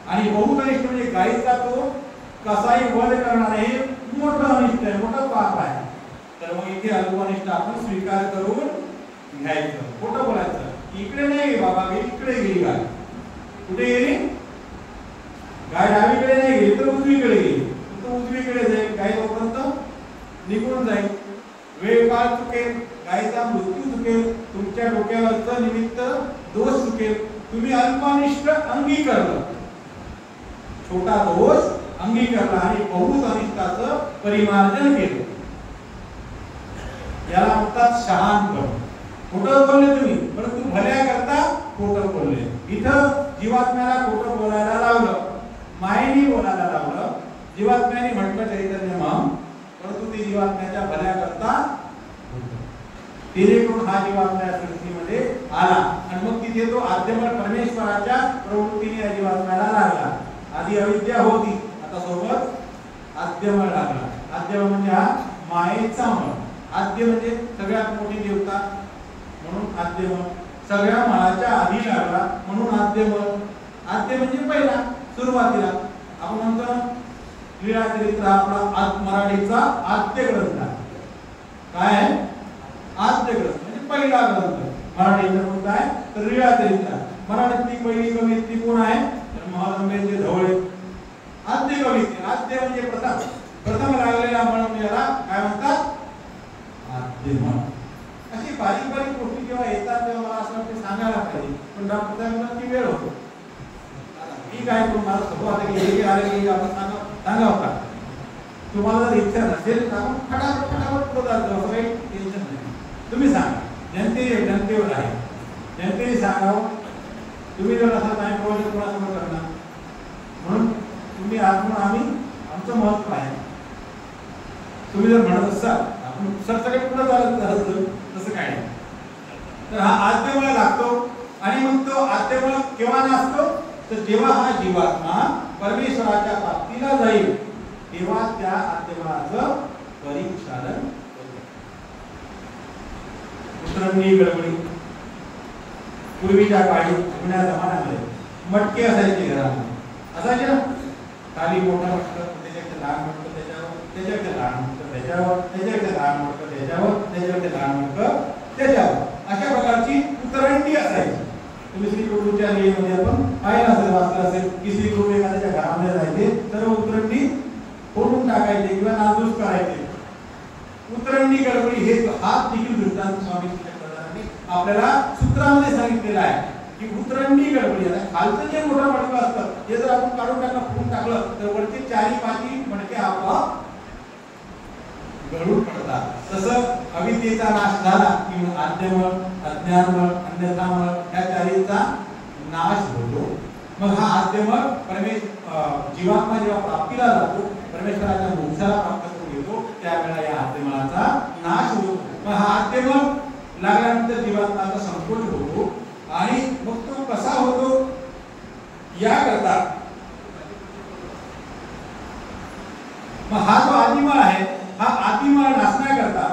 आणि बहुत अनिष्ट म्हणजे गायीचा तो कसाही वध करणार हे मोठं अनिष्ट आहे, मोठं पाप आहे. तर मग इथे अल्प अनिष्ट आपण स्वीकार करून घ्यायचं. खोटं बोलायचं. इकडे नाही बाबा गेली, इकडे गेली गाय. कुठे गेली? गाय डावीकडे नाही गेली तर उजवीकडे गेली. तो उजवीकडे जाईल, गाय तोपर्यंत निघून जाईल. वेळ काळ चुकेल, गायीचा मृत्यू चुकेल, तुमच्या डोक्यावरचं निमित्त दोष चुकेल. तुम्ही अल्पनिष्ठ अंगीकारलं, छोटा दोष अंगीकारला आणि बहुत अनिष्टाचं परिमार्जन केलं. याला म्हणतात शहाणपण. खोटं बोलले तुम्ही, परंतु भल्या करता खोटं बोलले. इथं जीवात्म्याला खोटं बोलायला लावलं, मायेने बोलायला लावलं. जीवात्म्याने म्हटलं चैतन्यमहं, परंतु ते जीवात्म्याच्या भल्या करता तिने करून हा जीवात्म्या सृष्टीमध्ये आला आणि मग तिथे तो आद्यमळ परमेश्वराच्या प्रवृत्तीने या जीवात्म्याला लागला. आधी अविद्या होती, आता सोबत आद्यमळ लागला. आद्यमळ म्हणजे हा मायेचा मळ. आद्य म्हणजे सगळ्यात मोठी देवता म्हणून आद्यमळ. सगळ्या मळाच्या आधी लागला म्हणून आद्यमळ. आद्य म्हणजे पहिला, सुरुवातीला. आपण म्हणतो लीळा चरित्र आपला मराठीचा आद्य ग्रंथ आहे. काय आहे? आद्य ग्रंथ म्हणजे पहिला ग्रंथ. मराठीचा कोणता आहे तर लीळा चरित्र. मराठीतली पहिली कवयित्री कोण आहे तर महालंबेचे ढवळे. आद्य कवयित्री. आद्य म्हणजे प्रथम, प्रथम लागलेला मळ याला काय म्हणतात? आद्यमळ. अशी बारीक बारीक गोष्टी जेव्हा येतात तेव्हा मला असं वाटतं सांगायला पाहिजे, पण डॉक्टर साहेबांची वेळ होतो. मी काय करू, मला स्वतः आता की हे आले की आपण सांगावं का? तुम्हाला जर इच्छा नसेल तर आपण फटाफट फटाफट पुढे जातो, असं काही टेन्शन नाही. तुम्ही सांगा, जनतेवर आहे, जनतेने सांगावं. तुम्ही जर असं टाइम प्रोजेक्ट कोणासमोर करणार, म्हणून तुम्ही आज म्हणून आम्ही आमचं महत्व आहे. तुम्ही जर म्हणत असाल आपण सगळे पुढे चालत तसं काय नाही. तर हा आद्यमळ लागतो आणि मग तो आद्यमळ केव्हा नसतो तर जेव्हा हा जीवात्मा परमेश्वराच्या प्राप्तीला जाईल तेव्हा त्या आत्मबळाचं परिचालन उतरंडी गडबडी. पूर्वीच्या काळी जुन्या जमान्यामध्ये मटके असायचे घरामध्ये, असायचे ना, खाली मोठा मटकं, त्याच्याकडे लहान मटकं त्याच्यावर, त्याच्याकडे लहान मटकं त्याच्यावर, त्याच्याकडे लहान मटकं त्याच्यावर, त्याच्याकडे लहान मटकं त्याच्यावर, अशा प्रकारची उतरंडी असायची. तुम्ही श्रीकृष्णाच्या लेमध्ये आपण पाहिलं असेल, वाचलं असेल की श्रीकृष्ण एखाद्याच्या घरामध्ये जायचे तर उतरंडी फोडून टाकायचे किंवा नाजूक करायचे. उतरंडी गडबडी हे हात देखील दृष्टांत स्वामी चक्रधरांनी आपल्याला सूत्रामध्ये सांगितलेलं आहे की उतरंडी गडबडी आहे. खालचं जे मोठं मडकं असतं ते जर आपण काढून टाकलं, फुटून टाकलं तर वरचे चारी पाची मडके आपोआप गळून पडतात. तसं अविद्येचा नाश झाला की आद्यमळ, अज्ञानमळ, अन्यथामळ या चारीचा नाश होतो. मग हा आद्यमळ जीवात्मा जेव्हा प्राप्तीला जातो, परमेश्वराच्या मोक्षाला प्राप्त करून येतो, त्यावेळेला या आद्यमळाचा नाश होतो. मग हा आद्यमळ लागल्यानंतर जीवात्माचा संकोच होतो आणि मग तो कसा होतो याकरता मग हा जो आदिमळ आहे, हा आदिमळ नाशण्याकरता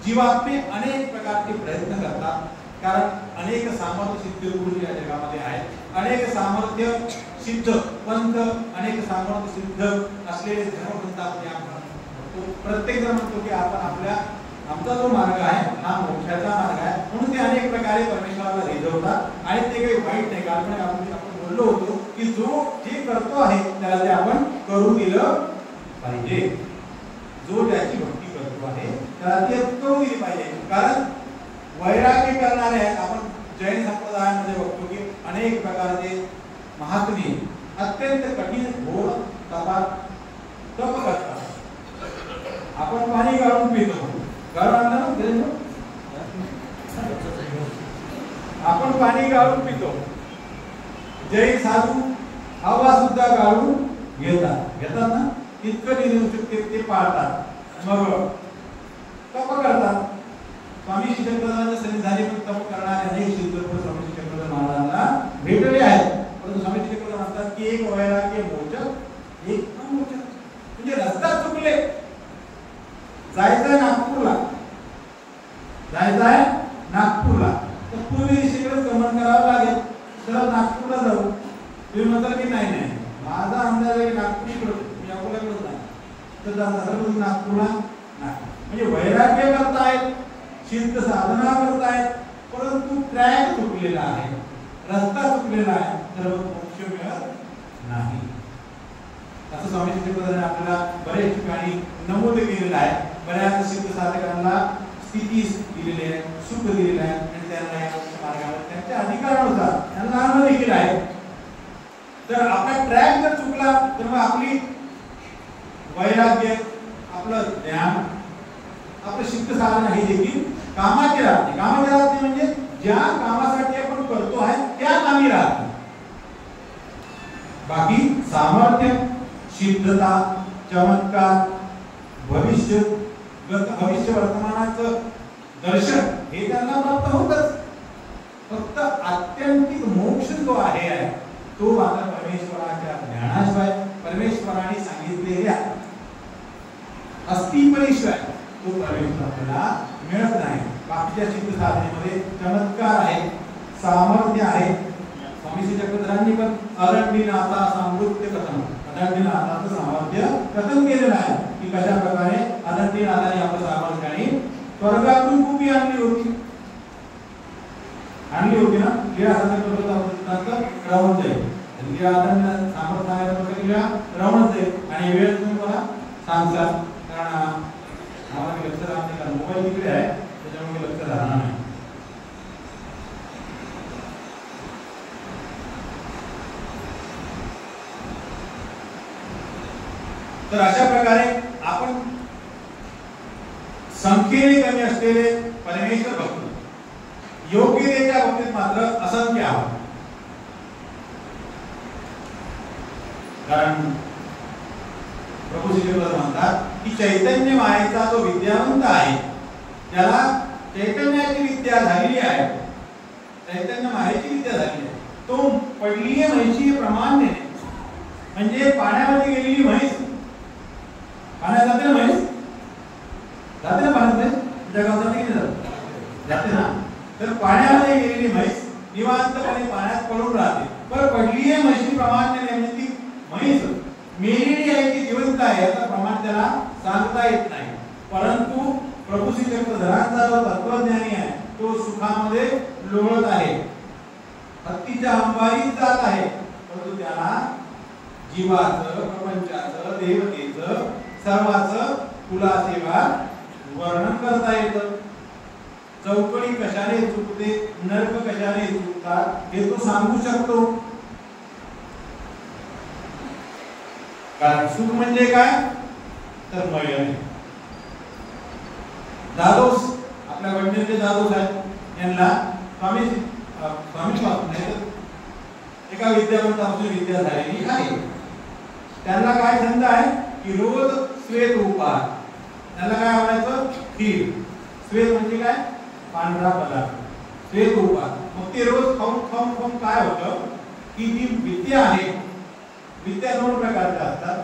जीवात्मे अनेक प्रकारचे प्रयत्न करतात. कारण अनेक सामर्थ्य सिद्ध गुरु या जगामध्ये आहेत, अनेक सामर्थ्य सिद्ध पंथ, अनेक सामर्थ्य सिद्ध असलेले धर्मपंथ आपण प्रत्येक जण म्हणतो की आपण आमचा जो मार्ग आहे हा मोक्षाचा मार्ग आहे, म्हणून ते अनेक प्रकारे परमेश्वराला रिझवतात आणि ते काही वाईट नाही. कारण आपण बोललो होतो की जो जे करतो आहे त्याला ते आपण करू दिलं पाहिजे. जो त्याची भक्ती करतो आहे त्याला ते करू दिली पाहिजे. कारण वैराग्य करणारे आपण जैन संप्रदायामध्ये बघतो की अनेक प्रकारचे महात्मे अत्यंत कठीण घोर तप करतात. आपण पाणी गाळून पितो, आपण पाणी गाळून पितो. जैन साधू हवा सुद्धा गाळून घेतात ना, इतकं निर्णय ते पाळतात, मग तप करतात. स्वामी श्री चक्रधरांच्या सन्निधानी पण तप करणारे अनेक सिद्धपुरुष स्वामी श्री चक्रधर महाराजांना भेटले आहेत. परंतु स्वामी श्री चक्रधर म्हणतात की एक वैराग्य मोचक, एक अमोचक. म्हणजे रस्ता चुकले, जायचंय नागपूरला, जायचंय नागपूरला तर पूर्वी दिशेकडे गमन करावं लागेल, तर नागपूरला जाऊ. तुम्ही म्हणता की नाही नाही माझा अंदाज आहे की नागपूर इकडं, मी अकोल्याकडे नाही, तर नागपूरला नाही. म्हणजे वैराग्य करतायत, सिद्ध साधना करतायत, परंतु ट्रॅक चुकलेला आहे, रस्ता चुकलेला आहे, तर मोक्ष मिळत नाही. असं स्वामी श्री चक्रधरांनी आपल्याला बरेच ठिकाणी नमूद केलेलं आहे. बऱ्याच सिद्ध साधकांना स्थिती दिलेली आहे, सुख दिलेलं आहे आणि त्यांना या मार्गावर त्यांच्या अधिकारानुसार त्यांना अन्न देखील आहे. तर आपला ट्रॅक जर चुकला तर मग आपली वैराग्य, आपलं ज्ञान, आपलं सिद्ध साधना ही देखील कामाची राहते. कामाची राहते म्हणजे ज्या कामासाठी आपण करतो आहे त्या कामी राहते. बाकी सामर्थ्य, सिद्धता, चमत्कार, भविष्य वर्तमानाचं दर्शन हे त्यांना प्राप्त होतच. फक्त आत्यंतिक मोक्ष जो आहे तो मात्र परमेश्वराच्या ज्ञानाशिवाय, परमेश्वराने सांगितलेल्या अस्तित्वाशिवाय तो परमेश्वर आपल्याला मिळत नाही. बाकीच्या सिद्ध साधनेमध्ये चमत्कार आहे, सामर्थ्य आहे. स्वामी श्री चक्रधरांनी पण अदंडीनाथा सामृत्य कथन, अदंडीनाथाचं सामर्थ्य कथन केलेलं आहे की कशा प्रकारे अदंडीनाथाने आपलं सामर्थ्याने स्वर्गातून कुपी आणली होती ना. लीळा राहून जाईल, लीळा सामर्थ्य राहून जाईल आणि वेळ तुम्ही मला सांगता. कारण आम्हाला लक्ष राहत नाही, कारण मोबाईल तिकडे आहे त्याच्यामुळे लक्ष राहणार नाही. तर अशा प्रकारे आपण संख्येने कमी असलेले परमेश्वर भक्त, योग्यतेच्या बाबतीत मात्र असंख्य आहोत. कारण प्रभू श्री चक्रधर म्हणतात की चैतन्य मायेचा जो विद्यावंत आहे त्याला चैतन्याची विद्या झालेली आहे, चैतन्य मायेची विद्या झालेली आहे. तो पडलीय म्हैशी प्रमाण नेणे, म्हणजे पाण्यामध्ये गेलेली म्हैस, पाण्यात जाते ना म्हैस, जाते ना पाण्यात, जगात जाते की जाते ना, तर पाण्यामध्ये गेलेली म्हैस निवांतपणे पाण्यात पडून राहते. पण पडलीय म्हैशी प्रमाण नेणे म्हणजे ती म्हैस मेलेली आहे की जिवंत आहे याचं प्रमाण त्याला सांगता येत नाही. परंतु प्रभू श्री चक्रधरांचा जो तत्वज्ञानी आहे तो सुखामध्ये लोळत आहे, हत्तीच्या अंबारीत जात आहे, परंतु त्याला जीवाचं, प्रपंचाचं, देवतेचं, सर्वाचं कुलासेवा वर्णन करता येतं. चौकडी कशाने चुकते, नरक कशाने चुकतात हे तो सांगू शकतो. कारण सुख म्हणजे काय तर मयने. दादोस आपल्या वडिलांचे दादोस आहेत, यांना स्वामी एका विद्यावंतापासून विद्या झालेली आहे. त्यांना काय छंद आहे की रोज श्वेत उपहार, त्यांना काय आवडायचं खीर. श्वेत म्हणजे काय पांढरा पदार्थ, श्वेत उपहार. मग ते रोज खाऊन खाऊन खाऊन काय होतं की जी विद्या आहे, विद्या दोन प्रकारच्या असतात.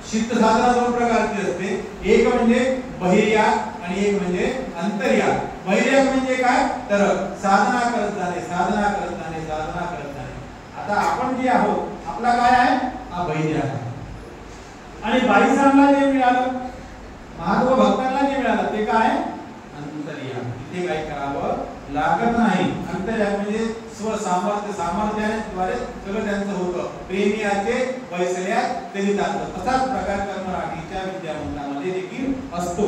सिद्ध साधना दोन प्रकारची असते, एक म्हणजे बहिर्या आणि एक म्हणजे अंतर्या. बहिर्या म्हणजे काय तर साधना करत जाणे, साधना करत जाणे, साधना करत जाणे. आता आपण जे आहोत आपला काय आहे हा बहिर्या आहे. आणि बाईसांना जे मिळालं, महादेव भक्तांना जे मिळालं ते काय अंतर्या. तिथे काय करावं लागत नाही. अंतर्या म्हणजे स्वसामर्थ्य, सामर्थ्याद्वारे सगळं त्यांचं होतं. प्रेमियाचे वैसल्यात तरी जातं. असाच प्रकार कर्मराठीच्या विद्यावंतामध्ये देखील असतो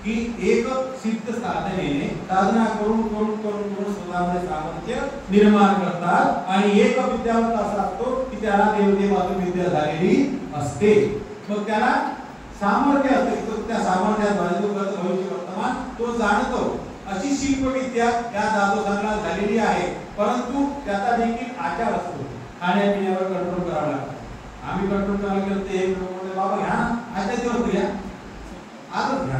की एक सिद्ध साधनेने साधना करून करून करून करून स्वतःमध्ये सामर्थ्य निर्माण करतात. आणि एक विद्यावंत असा असतो की त्याला देवतेपासून विद्या झालेली असते. मग त्याला सामर्थ्य असते, तो त्या सामर्थ्याद्वारे तो गत भविष्य वर्तमान तो जाणतो. अशी शिल्पविद्या या दादोसांना झालेली आहे. परंतु त्याचा देखील आचार असतो, खाण्यापिण्यावर कंट्रोल करावा लागतो. आम्ही कंट्रोल करायला गेलो ते बाबा घ्या आजच्या दिवस घ्या, आजच घ्या.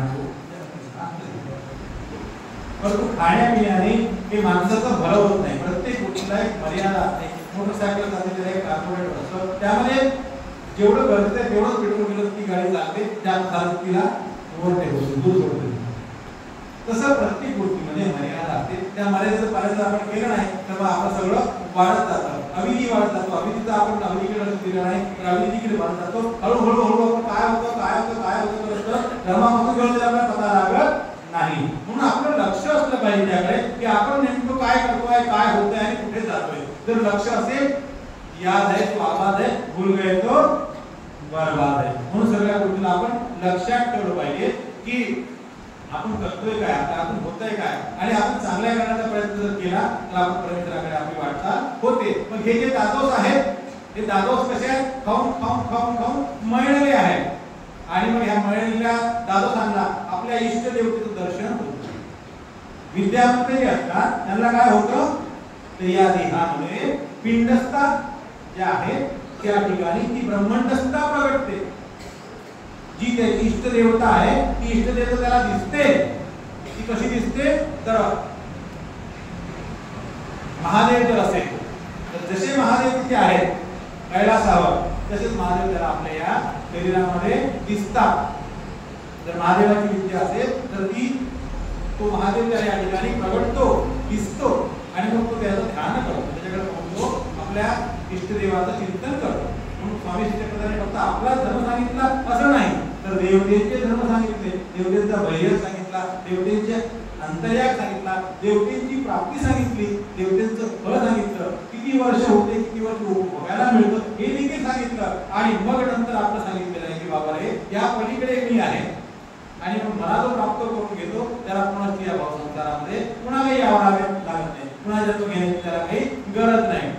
परंतु खाण्यापिण्याने हे माणसाचं भलं होत नाही. प्रत्येक गोष्टीला एक मर्यादा असते. मोटरसायकल जाते एक कार्बोरेटर असतं, त्यामध्ये जेवढं गरजेचं आहे तेवढंच पेट्रोल गेलं ती गाडी चालते, त्या तिला ओव्हरटेक होतो, दूर सोडते. तसं प्रत्येक गोष्टीमध्ये मर्यादा असते. त्या मर्यादेचं पालन आपण केलं नाही तर मग आपलं सगळं वाढत जातं, अविधी वाढत जातो. अविधीचा आपण अविधीकडे लक्ष दिलं नाही तर अविधीकडे वाढत जातो. हळूहळू हळू आपण काय होतं काय होतं काय होतं असतं धर्मापासून घेऊन आपल्याला पता लागत नाही. म्हणून आपलं लक्ष असलं पाहिजे त्याकडे की आपण नेमकं काय करतोय, काय होतंय आणि कुठे जातोय. जर लक्ष असेल याद है तो आबाद है, भूल गए तो बर्बाद है. म्हणून सगळ्या गोष्टीला आपण लक्षात ठेवलं पाहिजे की आपण करतोय काय, आपण होतंय काय. आणि आपण चांगल्या करण्याचा प्रयत्न जर केला तर आपण परमेश्वराकडे आपली वाटचाल होते. पण हे जे दादोस आहेत हे दादोस कसे आहेत, खाऊन खाऊन खाऊन खाऊन मळलेले आहेत. आणि मग ह्या मळलेल्या दादोसांना आपल्या इष्ट देवतेचं दर्शन होतं. विद्यावंत जे असतात त्यांना काय होतं तर या देहामध्ये पिंडस्था ज्या आहेत त्या ठिकाणी ती ब्रह्मंडस्था प्रगटते. जी त्याची इष्ट देवता आहे ती इष्ट देवता त्याला दिसते. ती कशी दिसते तर महादेव जर असेल तर जसे महादेव तिथे आहेत कैलासावर तसेच महादेव त्याला आपल्या या शरीरामध्ये दिसतात. जर महादेवाची विद्या असेल तर ती तो महादेव त्या या ठिकाणी प्रगटतो, दिसतो आणि मग तो त्याचं ध्यान करतो, त्याच्याकडे पाहतो, आपल्या इष्टदेवाचं चिंतन करतो. म्हणून स्वामी श्री चक्रधरांनी फक्त आपला धर्म सांगितला असं नाही तर देवतेचे धर्म सांगितले, देवतेचा बहिर्य सांगितला, देवतेचे अंतर्याग सांगितला, देवतेची प्राप्ती सांगितली, देवतेचं फळ सांगितलं, किती वर्ष होते, किती वर्ष भोगायला मिळतं हे देखील सांगितलं. आणि मग नंतर आपलं सांगितलेलं आहे की बाबा रे या पलीकडे मी आहे आणि मग मला जो प्राप्त करून घेतो त्याला पुन्हा या भाव संसारामध्ये पुन्हा काही आवडावे लागत नाही, पुन्हा जर तो घेण्याची त्याला काही गरज नाही.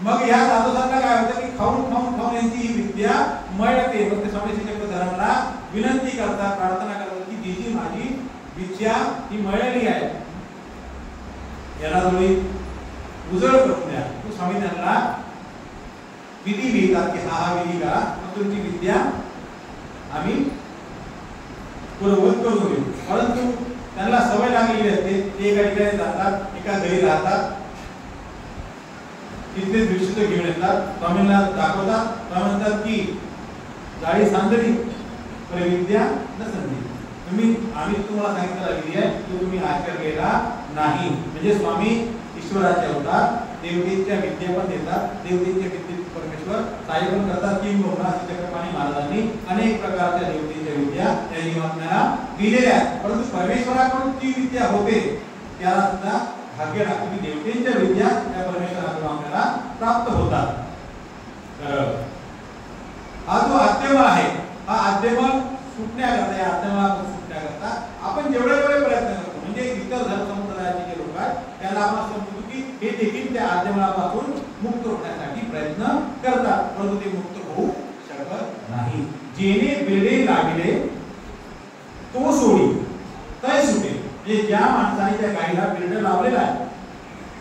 मग या दादोसांना काय होतं की खाऊन खाऊन खाऊन यांची ही विद्या मळते. मग ते स्वामी श्री चक्रधरांना विनंती करतात, प्रार्थना करतात की जी जी माझी विद्या ही मळलेली आहे याला थोडी उजळ करून द्या. तो स्वामी त्यांना विधी लिहितात की हा विधी करा, मग तुमची विद्या आम्ही पूर्ववत करून घेऊ. परंतु त्यांना सवय लागलेली असते, ते एका ठिकाणी जातात, एका घरी राहतात तिथले दीक्षित घेऊन येतात, स्वामींना दाखवतात. स्वामी म्हणतात की जाळी सांगली पण विद्या नसली. आम्ही तुम्हाला सांगितलं विधी आहे तो तुम्ही आचरण केला नाही. म्हणजे स्वामी ईश्वराचे अवतार, देवतेच्या विद्या पण देतात, देवतेच्या विद्येत परमेश्वर सहाय्य पण करतात. किंबहुना चक्रपाणी महाराजांनी अनेक प्रकारच्या देवतेच्या विद्या या जीवात्म्याला दिलेल्या आहेत. परंतु परमेश्वराकडून ती विद्या होते त्याला सुद्धा भाग्य लागते की देवतेच्या विद्या त्या परमेश्वराकडून आपल्याला प्राप्त होतात. हा जो आद्यमळ आहे, हा आद्यमळ सुटण्याकरता, या आद्यमळापासून सुटण्याकरता आपण जेवढे प्रयत्न करतो, म्हणजे इतर धर्म संप्रदायाचे जे लोक आहेत त्यांना आपण समजतो की हे देखील त्या आद्यमळापासून मुक्त होण्यासाठी प्रयत्न करतात, परंतु ते मुक्त होऊ शकत नाही. जेणे बेडे लागले तो सोडी तय सुटे. म्हणजे ज्या माणसाने त्या गायीला बेड लावलेला आहे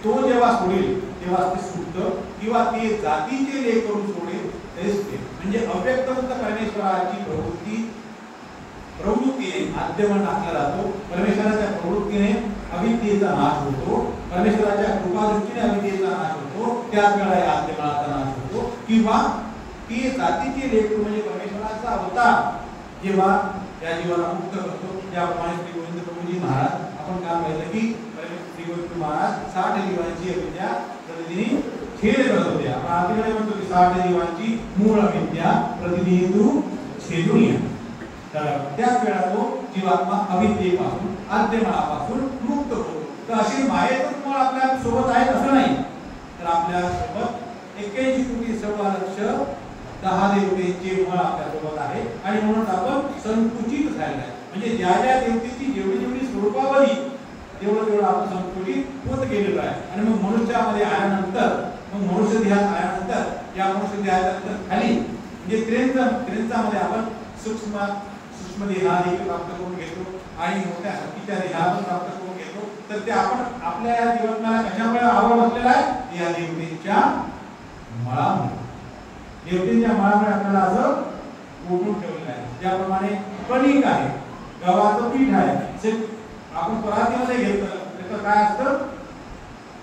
तो जेव्हा सोडेल तेव्हा ते सुटतं, किंवा ते जातीचे लेख करून सोडेल ते सुटेल. म्हणजे अव्यक्तमुक्त परमेश्वराची प्रवृत्तीने आद्यमळ टाकला जातो. परमेश्वराच्या प्रवृत्तीने अविद्येचा नाश होतो, परमेश्वराच्या कृपादृष्टीने अविद्येचा नाश होतो, त्याच वेळेला आद्यमळाचा नाश होतो. किंवा ती जातीची लेख म्हणजे परमेश्वराचा अवतार जेव्हा त्या जीवाला मुक्त करतो, त्याप्रमाणे श्री गोविंद प्रभूजी महाराज आपण काय पाहिलं की श्री गोविंद महाराज 60 जीवांची अविद्या प्रतिदिनी छेद करत होते. आपण आधीकडे म्हणतो की 60 जीवांची मूळ अविद्या प्रतिदिनी तू छेदून ये. तर त्याच वेळा तो जीवात्मा अविद्येपासून आद्यमळापासून मुक्त होतो. तर अशी मायेतच मूळ आपल्या सोबत आहे असं नाही, तर आपल्या सोबत 81 कोटी 16 लक्ष 10 देवतेचे मूळ आपल्या सोबत आहे. आणि म्हणून आपण संकुचित झालेला आहे. म्हणजे ज्या ज्या देवतेची जेवढी जेवढी स्वरूपावली तेवढं आपण संकुचित होत गेलेलो आहे. आणि मग मनुष्यामध्ये आल्यानंतर, मग मनुष्य देहात आल्यानंतर या मनुष्य देहानंतर खाली म्हणजे त्रिंचामध्ये आपण सूक्ष्म देहा देखील प्राप्त करून घेतो आणि मोठ्या हत्तीच्या देहा पण प्राप्त करून घेतो. तर ते आपण आपल्या या जीवनाला कशामुळे आवड असलेला आहे, या देवतेच्या मळामुळे. देवतेच्या मळामुळे आपल्याला असं ओढून ठेवलेलं आहे. ज्याप्रमाणे कणिक आहे, गव्हाचं पीठ आहे, आपण परातीमध्ये घेतलं त्याचं काय असतं,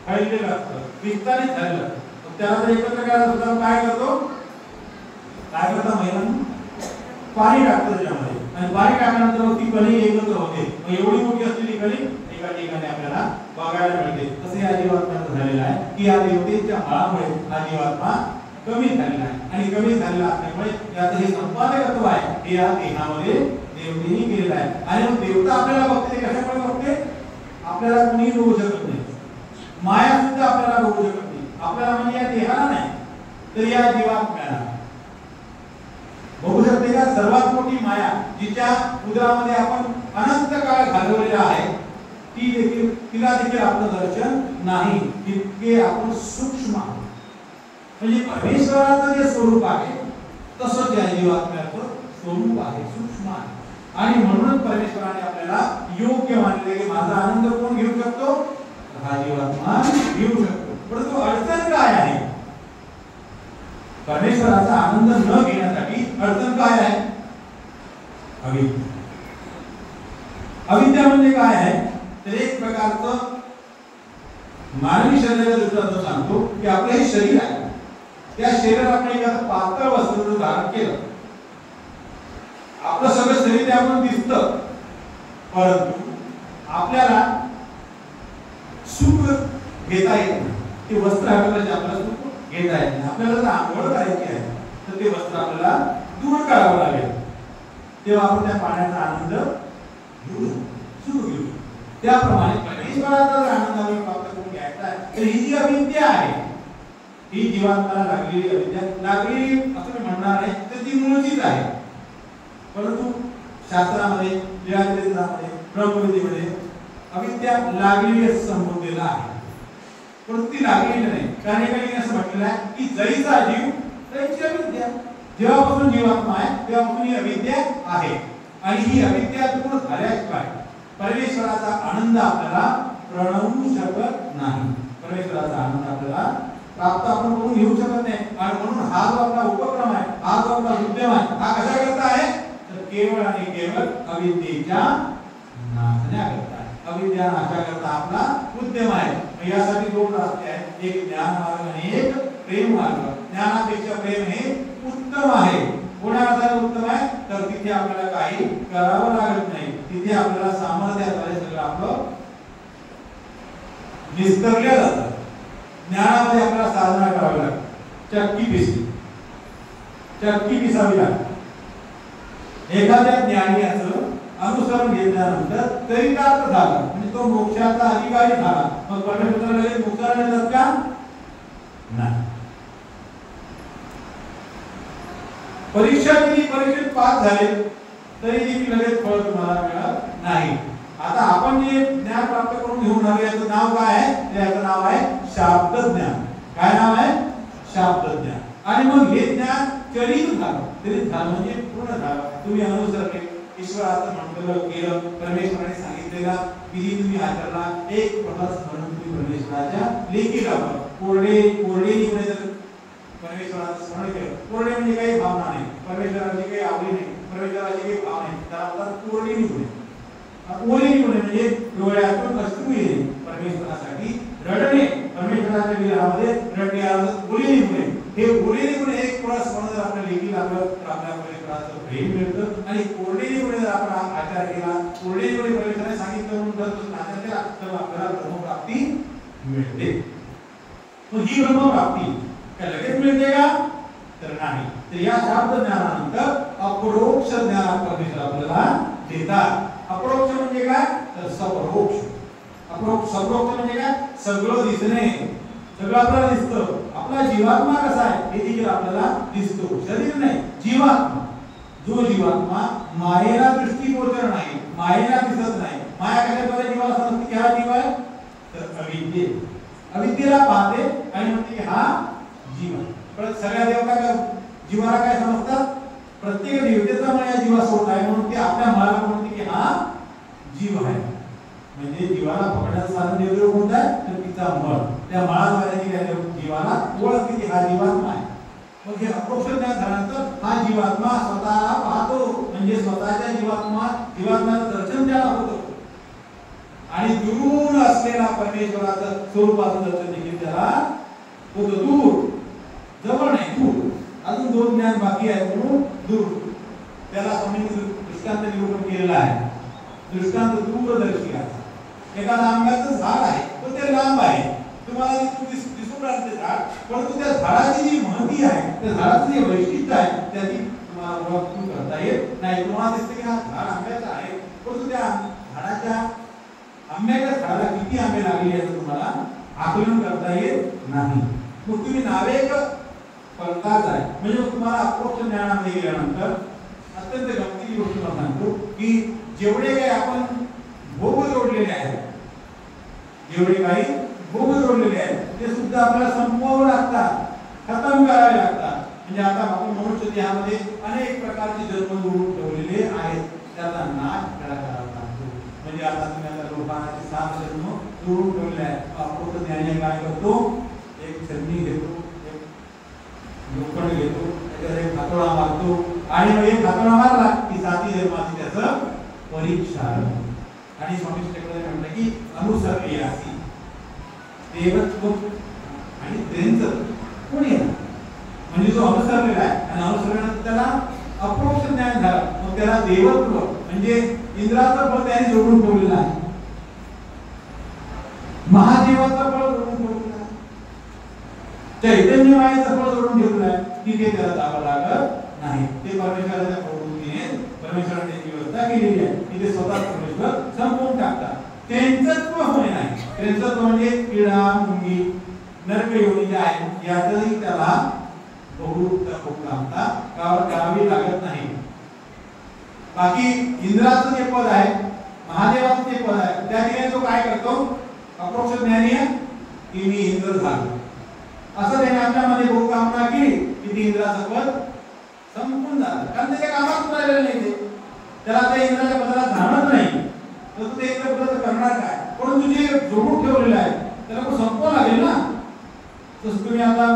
फैललेलं असतं, विस्तारित झालेलं असतं. त्याला जर एकत्र करायचं असतं काय करता महिलांनी पाणी टाकतं त्याच्यामध्ये, आणि पाणी टाकल्यानंतर मग ती कणिक एकत्र होते. मग एवढी मोठी असलेली कणिक एका ठिकाणी आपल्याला बघायला मिळते. तसे या जीवात्म्याचं झालेलं आहे की या देवतेच्या बळामुळे हा जीवात्मा कमी झालेला आहे. आणि कमी झालेला असल्यामुळे याचं हे संपादकत्व आहे हे या देहामध्ये देवतेने केलेलं आहे. आणि मग देवता आपल्याला बघते, कशामुळे बघते, आपल्याला कोणी बघू शकत नाही, माया सुद्धा आपल्याला बघू शकत नाही. आपल्याला म्हणजे या देहाला नाही तर या जीवात्म्याला बघू शकते का. सर्वात मोठी माया जिच्या उदरामध्ये आपण अनंत काळ घालवलेला आहे तिला देखील आपलं दर्शन नाही. इतके आपण सूक्ष्म आहोत. म्हणजे परमेश्वराचं जे स्वरूप आहे तसंच या जीवात्म्याचं स्वरूप आहे, सूक्ष्म आहे. आणि म्हणूनच परमेश्वराने आपल्याला योग्य मानले की माझा आनंद कोण घेऊ शकतो, हा जीवात्मा घेऊ शकतो. परंतु अडचण काय आहे, परमेश्वराचा आनंद न घेण्यासाठी अडचण काय आहे, अविद्या. अविद्या म्हणजे काय आहे तर एक प्रकारचं मानवी शरीराच्या दृष्टीने सांगतो की आपलं हे शरीर आहे, त्या शरीरात आपण एखादं पातळ वस्त्र धारण केलं, आपलं सगळं शरीर त्यातून दिसतं, परंतु आपल्याला सुख घेता येत नाही. ते वस्त्र आपल्याला आपल्याला सुख घेता येत नाही. आपल्याला जर आंघोळ करायची आहे तर ते वस्त्र आपल्याला दूर करावं लागेल, तेव्हा आपण त्या पाण्याचा आनंद घेऊ, सुख घेऊ. त्याप्रमाणे परमेश्वराचा जर आनंद आपण प्राप्त करून घ्यायचा आहे तर ही जी अविद्या आहे, ही जीवात्म्याला लागलेली अविद्या, लागलेली असं मी म्हणणार नाही तर ती मूळचीच आहे. परंतु शास्त्रामध्ये, वेदांमध्ये, ब्रह्मविद्येमध्ये अविद्या लागलेली असं संबोधलेलं आहे, परंतु ती लागलेली नाही. कारण एकाने असं म्हटलेलं आहे की जैसा जीव तैची अविद्या. जेव्हापासून जीवात्मा आहे तेव्हापासून ही अविद्या आहे. आणि ही अविद्या दूर झाल्याशिवाय परमेश्वराचा आनंद आपल्याला प्रणवू शकत नाही. परमेश्वराचा आनंद आपल्याला प्राप्त आपण करून घेऊ शकत नाही. आणि म्हणून हा जो आपला उपक्रम आहे, हा जो आपला उद्यम आहे, हा कशा करता आहे तर केवळ आणि केवळ अविद्येच्या नाशण्याकरता आहे. अविद्या नाशाकरता आपला उद्यम आहे. यासाठी दोन रस्ते आहेत, एक ज्ञान मार्ग आणि एक प्रेम मार्ग. ज्ञानापेक्षा प्रेम हे उत्तम आहे. कोणा अर्थाने उत्तम आहे तर तिथे आपल्याला काही करावं लागत नाही, तिथे आपल्याला सामर्थ्याद्वारे सगळं आपलं निस्तरल्या जातं. ज्ञानामध्ये आपल्याला साधना करावी लागते, चक्की पिसावी लागते. एखाद्या ज्ञानीचं अनुसरण घेतल्यानंतर चरितार्थ झाला म्हणजे तो मोक्षाचा अधिकारी झाला, मग परमेश्वराला लगेच मोक्षाला नेतात का? नाही. परीक्षा दिली, परीक्षेत पास झाले तरी देखील लगेच फळ तुम्हाला मिळत नाही. आता आपण जे ज्ञान प्राप्त करून घेऊन आलो याचं नाव काय आहे? याचं नाव आहे शाब्द ज्ञान. काय नाव आहे? शाब्द ज्ञान. आणि मग हे ज्ञान चरित झालं, चरित झालं म्हणजे पूर्ण झालं. तुम्ही अनुसरले, ईश्वराचं म्हटलेलं केलं, परमेश्वराने सांगितलेला विधी तुम्ही आचरला, एक प्रकार स्मरण तुम्ही परमेश्वराच्या लेखी लावलं. कोरडे निवडे जर परमेश्वराचं स्मरण केलं, कोरडे म्हणजे काही भावना नाही, परमेश्वराची काही आवडी नाही, परमेश्वराची काही भाव नाही, त्याला म्हणतात कोरडे निवडे. ओले निवडे म्हणजे डोळ्यातून अश्रू येणे, परमेश्वरासाठी रडणे, परमेश्वराच्या विरहामध्ये रडणे अर्थ ओले निवडे. हे ओले निवडे एक थोडा स्मरण जर आपल्या लेखी लागलं तर आपल्या परमेश्वराचं प्रेम मिळतं. आणि कोरडे निवडे जर आपण आचार केला, कोरडे निवडे परमेश्वराने सांगितलं म्हणून जर आचार केला तर आपल्याला ब्रह्मप्राप्ती मिळते. मग ही ब्रह्मप्राप्ती काय लगेच मिळते का? तर नाही. तर या शाब्द ज्ञानानंतर अपरोक्ष ज्ञान परमेश्वर आपल्याला देतात. अपरोक्ष म्हणजे काय? तर सपरोक्ष. सपरोक्ष म्हणजे काय? सगळं दिसणे, सगळं आपल्याला दिसतं. आपला जीवात्मा कसा आहे हे देखील आपल्याला दिसतो, शरीर नाही, जीवात्मा. जो जीवात्मा मायेला दृष्टीगोचर नाही, मायेला दिसत नाही. माया कशाद्वारे जीवाला समजते की हा जीव आहे? तर अविद्येला पाहते आणि म्हणते की हा जीव आहे. पण सगळ्या देवता जीवाला काय समजतात? प्रत्येक देवतेचा मन या जीवासोबत आहे म्हणून ते आपल्या मनाला म्हणते की हा जीव आहे. म्हणजे जीवाला पकडण्याचं साधन देव कोणतं आहे? तर तिचा मळ. त्या मळाद्वारे जीवाला ओळखते की हा जीवात्मा आहे. मग हे अपरोक्ष ज्ञान झाल्यानंतर हा जीवात्मा स्वतःला पाहतो, म्हणजे स्वतःच्या जीवात्म्याचं दर्शन त्याला होतं. आणि दुरून असलेला परमेश्वराचं स्वरूपाचं दर्शन देखील त्याला होतं. दूर, जवळ नाही, दूर. अजून दोन ज्ञान बाकी आहेत म्हणून दूर. त्याला स्वामींनी दृष्टांत निरूपण केलेला आहे. दृष्टांत दूरदर्शी आहे. एखाद्या आंब्याचं झाड आहे पण ते लांब आहे, तुम्हाला दिसून राहते झाड, परंतु त्या झाडाची जी महती आहे, त्या झाडाचं जे वैशिष्ट्य आहे त्याची तुम्हाला ओळख करता येत नाही. तुम्हाला दिसते की हा झाड आंब्याचा आहे, परंतु त्या झाडाच्या आंब्याच्या झाडाला किती आंबे लागले याचं तुम्हाला आकलन करता येत नाही. मग तुम्ही नावेक फलकाच आहे. म्हणजे तुम्हाला अपरोक्ष ज्ञानामध्ये गेल्यानंतर अत्यंत गमतीची गोष्ट मला सांगतो की जेवढे काही आपण भोग जोडलेले आहेत, जेवढे काही भोग जोडलेले आहेत ते सुद्धा आपल्याला संपवावं लागतात, खतम करावे लागतात. म्हणजे आता आपण मनुष्य देहामध्ये अनेक प्रकारचे जन्म जोडून ठेवलेले आहेत, त्याचा नाश करावा लागतो. म्हणजे आता तुम्ही आता लोकांचे 7 जन्म जोडून ठेवले आहेत. अपरोक्ष ज्ञानी काय करतो? एक छन्नी घेतो, एक लोखंड घेतो, त्याच्यावर एक हातोडा मारतो आणि मग एक हातोडा मारला की 7 जन्माची त्याचं परीक्षा. आणि स्वामी चक्रवर्ती म्हणतात की अनुसरले असी देवत्व आणि त्यांचं कोणी आहे म्हणजे जो अनुसरलेला आहे आणि अनुसरल्यानंतर त्याला अपरोक्ष ज्ञान झालं, मग त्याला देवत्व म्हणजे इंद्राचं फळ त्याने जोडून ठेवलेलं आहे, महादेवाचं फळ जोडून ठेवलेलं आहे, चैतन्य मायेचं फळ जोडून ठेवलेलं आहे. तिथे त्याला जावं लागत नाही. ते परमेश्वराच्या प्रवृत्तीने परमेश्वराने त्याची व्यवस्था केलेली आहे. तिथे स्वतः परमेश्वर संपवून टाकतात. त्यांचत्व होणे नाही. त्यांचत्व म्हणजे किडा, मुंगी, नरक योनी जे आहे यातही त्याला करावी लागत नाही. बाकी इंद्राचं जे पद आहे, महादेवाचं जे पद आहे, त्या ठिकाणी तो काय करतो? अपरोक्ष ज्ञानी आहे की मी इंद्र झालो असं त्याने आपल्यामध्ये खूप कामना केली की ती इंद्राचं पद संपून जातं. कारण त्याच्या कामात राहिलेलं नाही, ते त्याला त्या इंद्राच्या पदाला जाणत नाही, तर तू ते इंद्र पदाचं करणार काय? परंतु जे जोडून ठेवलेलं आहे त्याला पण संपवावं लागेल ना. तसं तुम्ही आता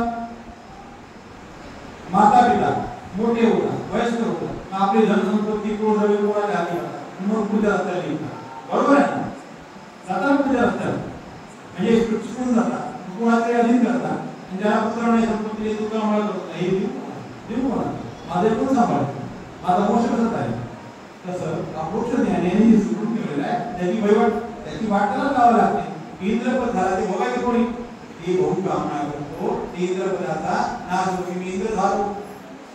माता पिता मोठे होता, वयस्कर होता, आपली धनसंपत्ती कोणाला मग पूजा रस्त्याला येतात, बरोबर आहे ना? जाताना पूजा रस्त्याला म्हणजे शिकून जातात, कुणाचे अधीन करतात, आणि ज्याला पुत्र नाही संपत्ती तू का मला करतो हे देऊ मला माझे कोण सांभाळतो, माझा मोक्ष कसं आहे. तसं अप्रोक्ष ज्ञानाने जे सुरू केलेलं आहे त्याची वाट त्याला लावावी लागते. इंद्रपद झाला ते बघायचं कोणी, ते बहुकामना करतो, ते इंद्रपदाचा नाश होतो, मी इंद्र झालो,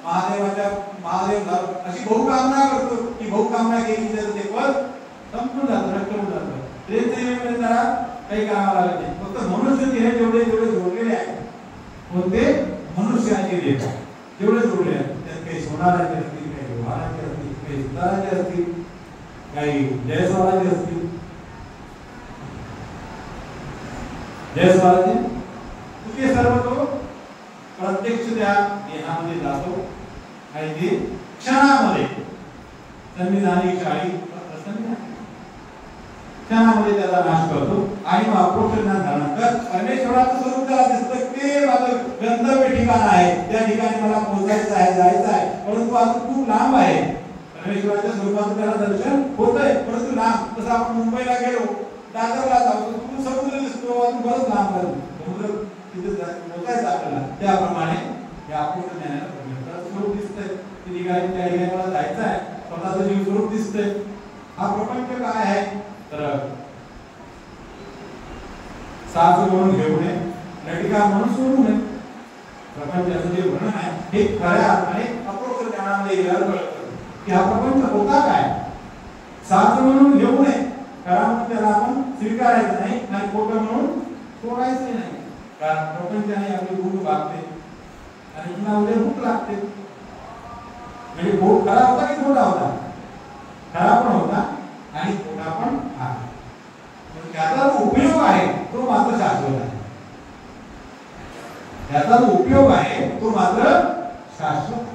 महादेव झालो, अशी बहुकामना करतो. की बहुकामना केली तर ते पद संपून जातं, नष्ट होऊन जातं. ट्रेनमध्ये जरा काही करावं लागत नाही. फक्त मनुष्य देह जेवढे जोडलेले आहेत, कोणते मनुष्याचे देह जेवढे जोडले आहेत, त्यात काही सोनाराचे असतील, काही लोहाराचे असतील, काही सुताराचे असतील, काही जयस्वाराचे असतील. जयस्वाराचे ते सर्व तो प्रत्यक्ष त्या देहामध्ये जातो आणि ते क्षणामध्ये संविधानिक शाही क्षणामध्ये त्याचा नाश करतो. आणि मग अप्रोक्ष ज्ञान झाल्यानंतर परमेश्वराचं स्वरूप त्याला दिसतं, ते माझं गंतव्य ठिकाण आहे, त्या ठिकाणी मला पोहोचायचं आहे, जायचं आहे, परंतु अजून खूप लांब आहे. परमेश्वराच्या स्वरूपाचं त्याला दर्शन होतंय, परंतु लांब. तसं आपण मुंबईला गेलो, दादरला जातो, तू समुद्र दिसतो, अजून बरंच लांब आहे समुद्र, तिथे पोहोचायचं आपल्याला. त्याप्रमाणे या अप्रोक्ष ज्ञानाला परमेश्वराचं स्वरूप दिसतंय, त्या ठिकाणी मला जायचं आहे, स्वतःचं जीव स्वरूप दिसतंय. हा प्रपंच काय आहे तर साथ म्हणून घेऊ नये, नटिका म्हणून सोडू नये. प्रपंचाचं जे वर्णन आहे हे खऱ्या अर्थाने अप्रोक्ष ज्ञानामध्ये गेल्यावर कळतं की हा प्रपंच होता काय. साथ म्हणून घेऊ नये, खरा म्हणून त्याला आपण स्वीकारायचं नाही आणि खोटं म्हणून सोडायचं नाही. कारण प्रपंचाने आपली भूक भागते आणि पुन्हा उद्या भूक लागते. म्हणजे भूक खरा होता की खोटा होता, खरा पण होता आणि खोटा पण आहे. त्याचा जो उपयोग आहे तो मात्र शाश्वत आहे. त्याचा जो उपयोग आहे तो मात्र शाश्वत.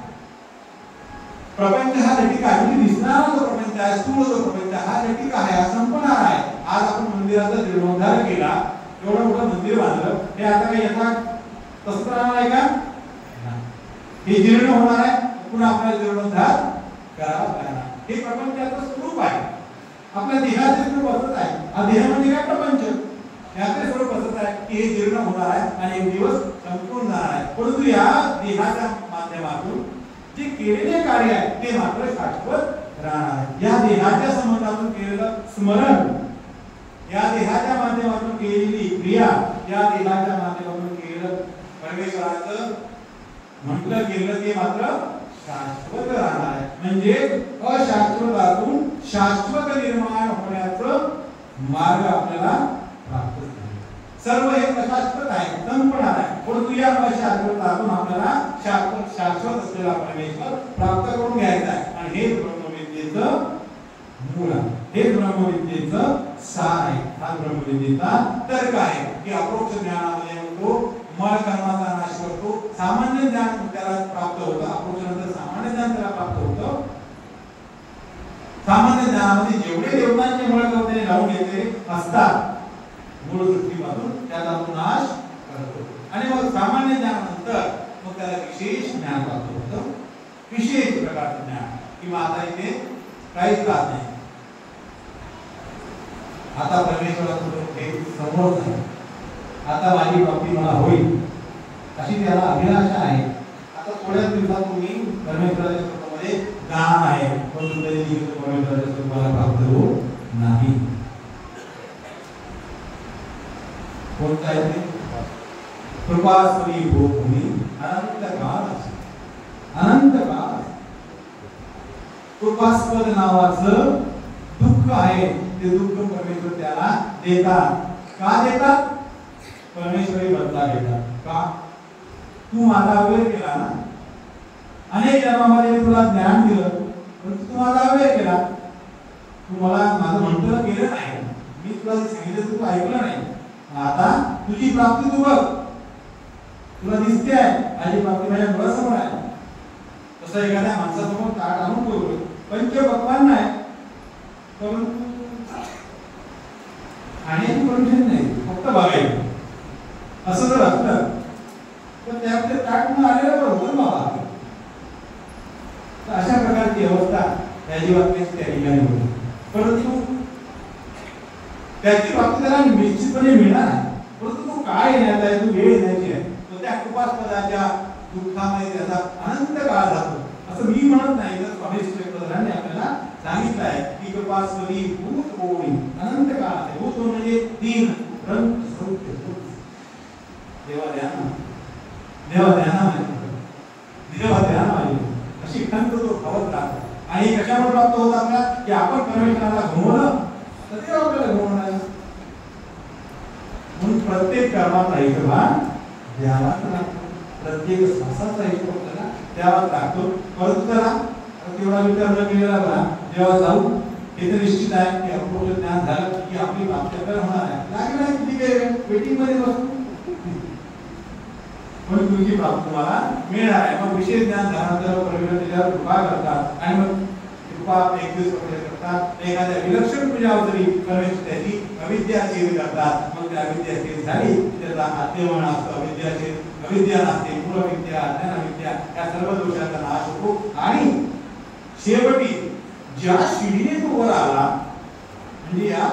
प्रपंच हा नटिका आहे, म्हणजे दिसणारा जो प्रपंच आहे, स्थूल जो प्रपंच हा नटिका आहे, हा संपणार आहे. आज आपण मंदिराचा जीर्णोद्धार केला, एवढं मोठं मंदिर बांधलं, हे आता काही याचा तसं राहणार आहे का? हे जीर्ण होणार आहे, पुन्हा आपल्याला जीर्णोद्धार करावा लागणार. हे प्रपंचाचं स्वरूप आहे. आपल्या देहाचे स्वरूप असत आहे. हा देह म्हणजे काय? प्रपंच. याचे स्वरूप असत आहे की हे जीर्ण होणार आहे आणि एक दिवस संपून जाणार आहे. परंतु या देहाच्या माध्यमातून जे केलेले कार्य आहे ते मात्र शाश्वत राहणार आहे. या देहाच्या संबंधातून केलेलं स्मरण, या देहाच्या माध्यमातून केलेली क्रिया, या देहाच्या माध्यमातून केलेलं परमेश्वराचं म्हटलं गेलं ते मात्र शाश्वत राहणार आहे. म्हणजे अशाश्वतातून शाश्वत निर्माण होण्याचं मार्ग आपल्याला प्राप्त झाले. सर्व हे अशाश्वत आहे, संपणार आहे, परंतु या अशाश्वतातून आपल्याला शाश्वत असलेला परमेश्वर प्राप्त करून घ्यायचा आहे. आणि हे ब्रह्मविद्येचं मूळ आहे, हे ब्रह्मविद्येचं सार आहे. हा ब्रह्मविद्येचा तर्क आहे की अप्रोक्ष ज्ञानामध्ये तो मळ कर्माचा नाश करतो. सामान्य ज्ञान त्याला प्राप्त होतं, अप्रोक्षानंतर सामान्य ज्ञान त्याला प्राप्त होतं. सामान्य ज्ञानामध्ये जेवढे देवतांचे मळ कर्माने लावून घेतले असतात मूळ सृष्टीपासून, त्याचा तो नाश करतो. आणि मग सामान्य ज्ञानानंतर मग त्याला विशेष ज्ञान प्राप्त होतं, विशेष प्रकारचं ज्ञान. किंवा आता इथे काहीच राहत नाही, आता परमेश्वराचं हे समोर आहे, आता माझी प्राप्ती मला होईल अशी त्याला अभिलाषा आहे. आता थोड्याच दिवसात तुम्ही परमेश्वराच्या स्वरूपामध्ये जाणार आहे, पण तरी परमेश्वराच्या स्वरूपाला प्राप्त होत नाही. कोणता आहे ते? कृपास्पदी भूमी अनंत काळ, अनंत काळ. कृपास्पद नावाचं दुःख आहे, ते दुःख परमेश्वर त्याला देतात. का देतात? परमेश्वरी बदला घेतात. का? तू माझा अवेअर केला ना, अनेक जन्मामध्ये मी तुला ज्ञान दिलं, पण तू माझा अवेअर केला, तू मला माझं म्हटलं केलं नाही, मी तुला सांगितलं तू ऐकलं नाही. आता तुझी प्राप्ती तू बघ, तुला दिसते आहे माझी प्राप्ती माझ्या डोळ्यासमोर आहे. तसं एखाद्या माणसासमोर ताट आणून ठेवलं, पंचपक्वान्न आहे, परंतु खाण्याची परमिशन नाही, फक्त बघायचं. असं जर असतं तर त्यामध्ये ताट म्हणून आलेलं बरोबर बाबा. तर अशा प्रकारची अवस्था त्याची बाबतीत त्या ठिकाणी होती. परंतु त्याची बाबतीत त्याला निश्चितपणे मिळणार आहे. परंतु तो काळ येण्याचा आहे, तो वेळ येण्याची आहे, तो त्या कृपास्पदाच्या दुःखामध्ये त्याचा अनंत काळ जातो. असं मी म्हणत नाही, तर स्वामी शिक्षकांनी आपल्याला सांगितलं आहे की कृपास्पदी भूत ओळी अनंत काळ आहे. भूत म्हणजे तीन रंग सौख्य देवा ध्यान अशी खंत तो खावत राहतो. आणि कशावर प्राप्त होत आपल्याला की आपण परमेश्वराला घुमवलं तर ते आपल्याला घुमवणार. म्हणून प्रत्येक कर्माचा हिशोबान द्यावाच लागतो, प्रत्येक श्वासाचा हिशोब आपल्याला द्यावाच लागतो. परंतु त्याला तेवढा विचार न केलेला बरा जेव्हा जाऊ हे तर निश्चित आहे की अपूर्ण ज्ञान झालं की आपली प्राप्ती आपल्याला होणार आहे. लागेल आहे किती वेळ वेटिंग मध्ये बसू पण तुमची प्राप्ती तुम्हाला मिळणार आहे. मग विशेष ज्ञान झाल्यानंतर परमेश्वर त्याच्यावर कृपा करतात आणि मग कृपा एक दिवस करतात. एखाद्या विलक्षण पूजावरी परमेश्वर त्याची अविद्या सेवी करतात. मग त्या अविद्या सेवी झाली त्याचा आत्मन असतो. अविद्या नसते, मूलविद्या ज्ञानविद्या या सर्व दोषांचा नाश होतो. आणि शेवटी ज्या शिडीने तो वर आला म्हणजे या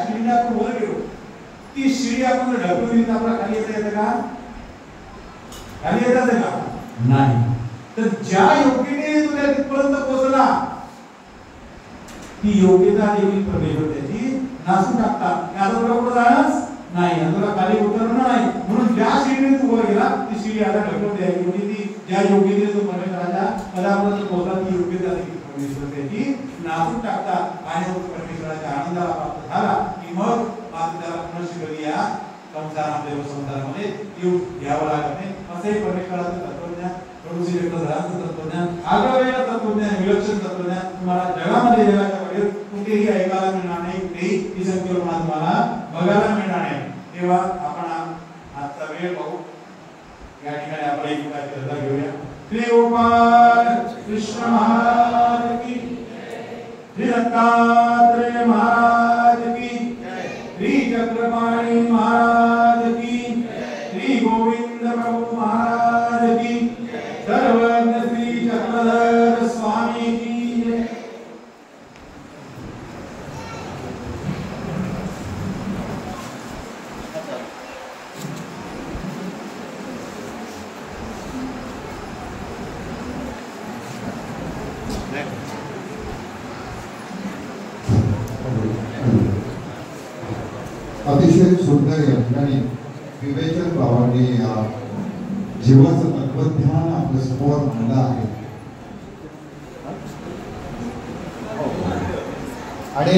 शिडीने आपण वर गेलो, ती शिडी आपण ढकलून आपला खाली येतं का? खाली येतात का? नाही. तर ज्या योग्यतेने तुला तिथपर्यंत पोहोचला ती योग्यता देखील परमेश्वर त्याची नासून टाकतात. आता तुला पुढे जाणंच नाही, तुला खाली उतरणं नाही. म्हणून ज्या शिडीने तू वर गेला ती शिडी आता ढकलून द्यायची. म्हणजे ती ज्या योग्यतेने तू परमेश्वराच्या पदापर्यंत पोहोचला ती योग्यता देखील परमेश्वर त्याची नासून टाकतात. आणि मग परमेश्वराच्या आनंदाला प्राप्त झाला की मग त्याला पुनश्च या संसारामध्ये येऊ घ्यावं लागत नाही. असे परमेश्वराचं तत्वज्ञान, प्रभू श्री विठ्ठलरायांचं तत्वज्ञान, आगळवेगळं तत्वज्ञान, विलक्षण तत्वज्ञान तुम्हाला जगामध्ये जगाच्या बाहेर कुठेही ऐकायला मिळणार नाही, कुठेही ही संकल्पना तुम्हाला बघायला मिळणार नाही. तेव्हा आपण आजचा वेळ बघू. या ठिकाणी आपण एक श्रद्धा घेऊया. श्री गोपाल कृष्ण महाराज की, श्री दत्तात्रेय महाराज की, श्री चक्रपाणी महाराज की, श्री गोविंद प्रभु महाराज की, सर्वज्ञ श्री चक्रधर स्वामी की. अतिशय सुंदर या ठिकाणी विवेचन बाबांनी जीवाचं तत्वज्ञान आपल्या समोर मांडलं आहे. आणि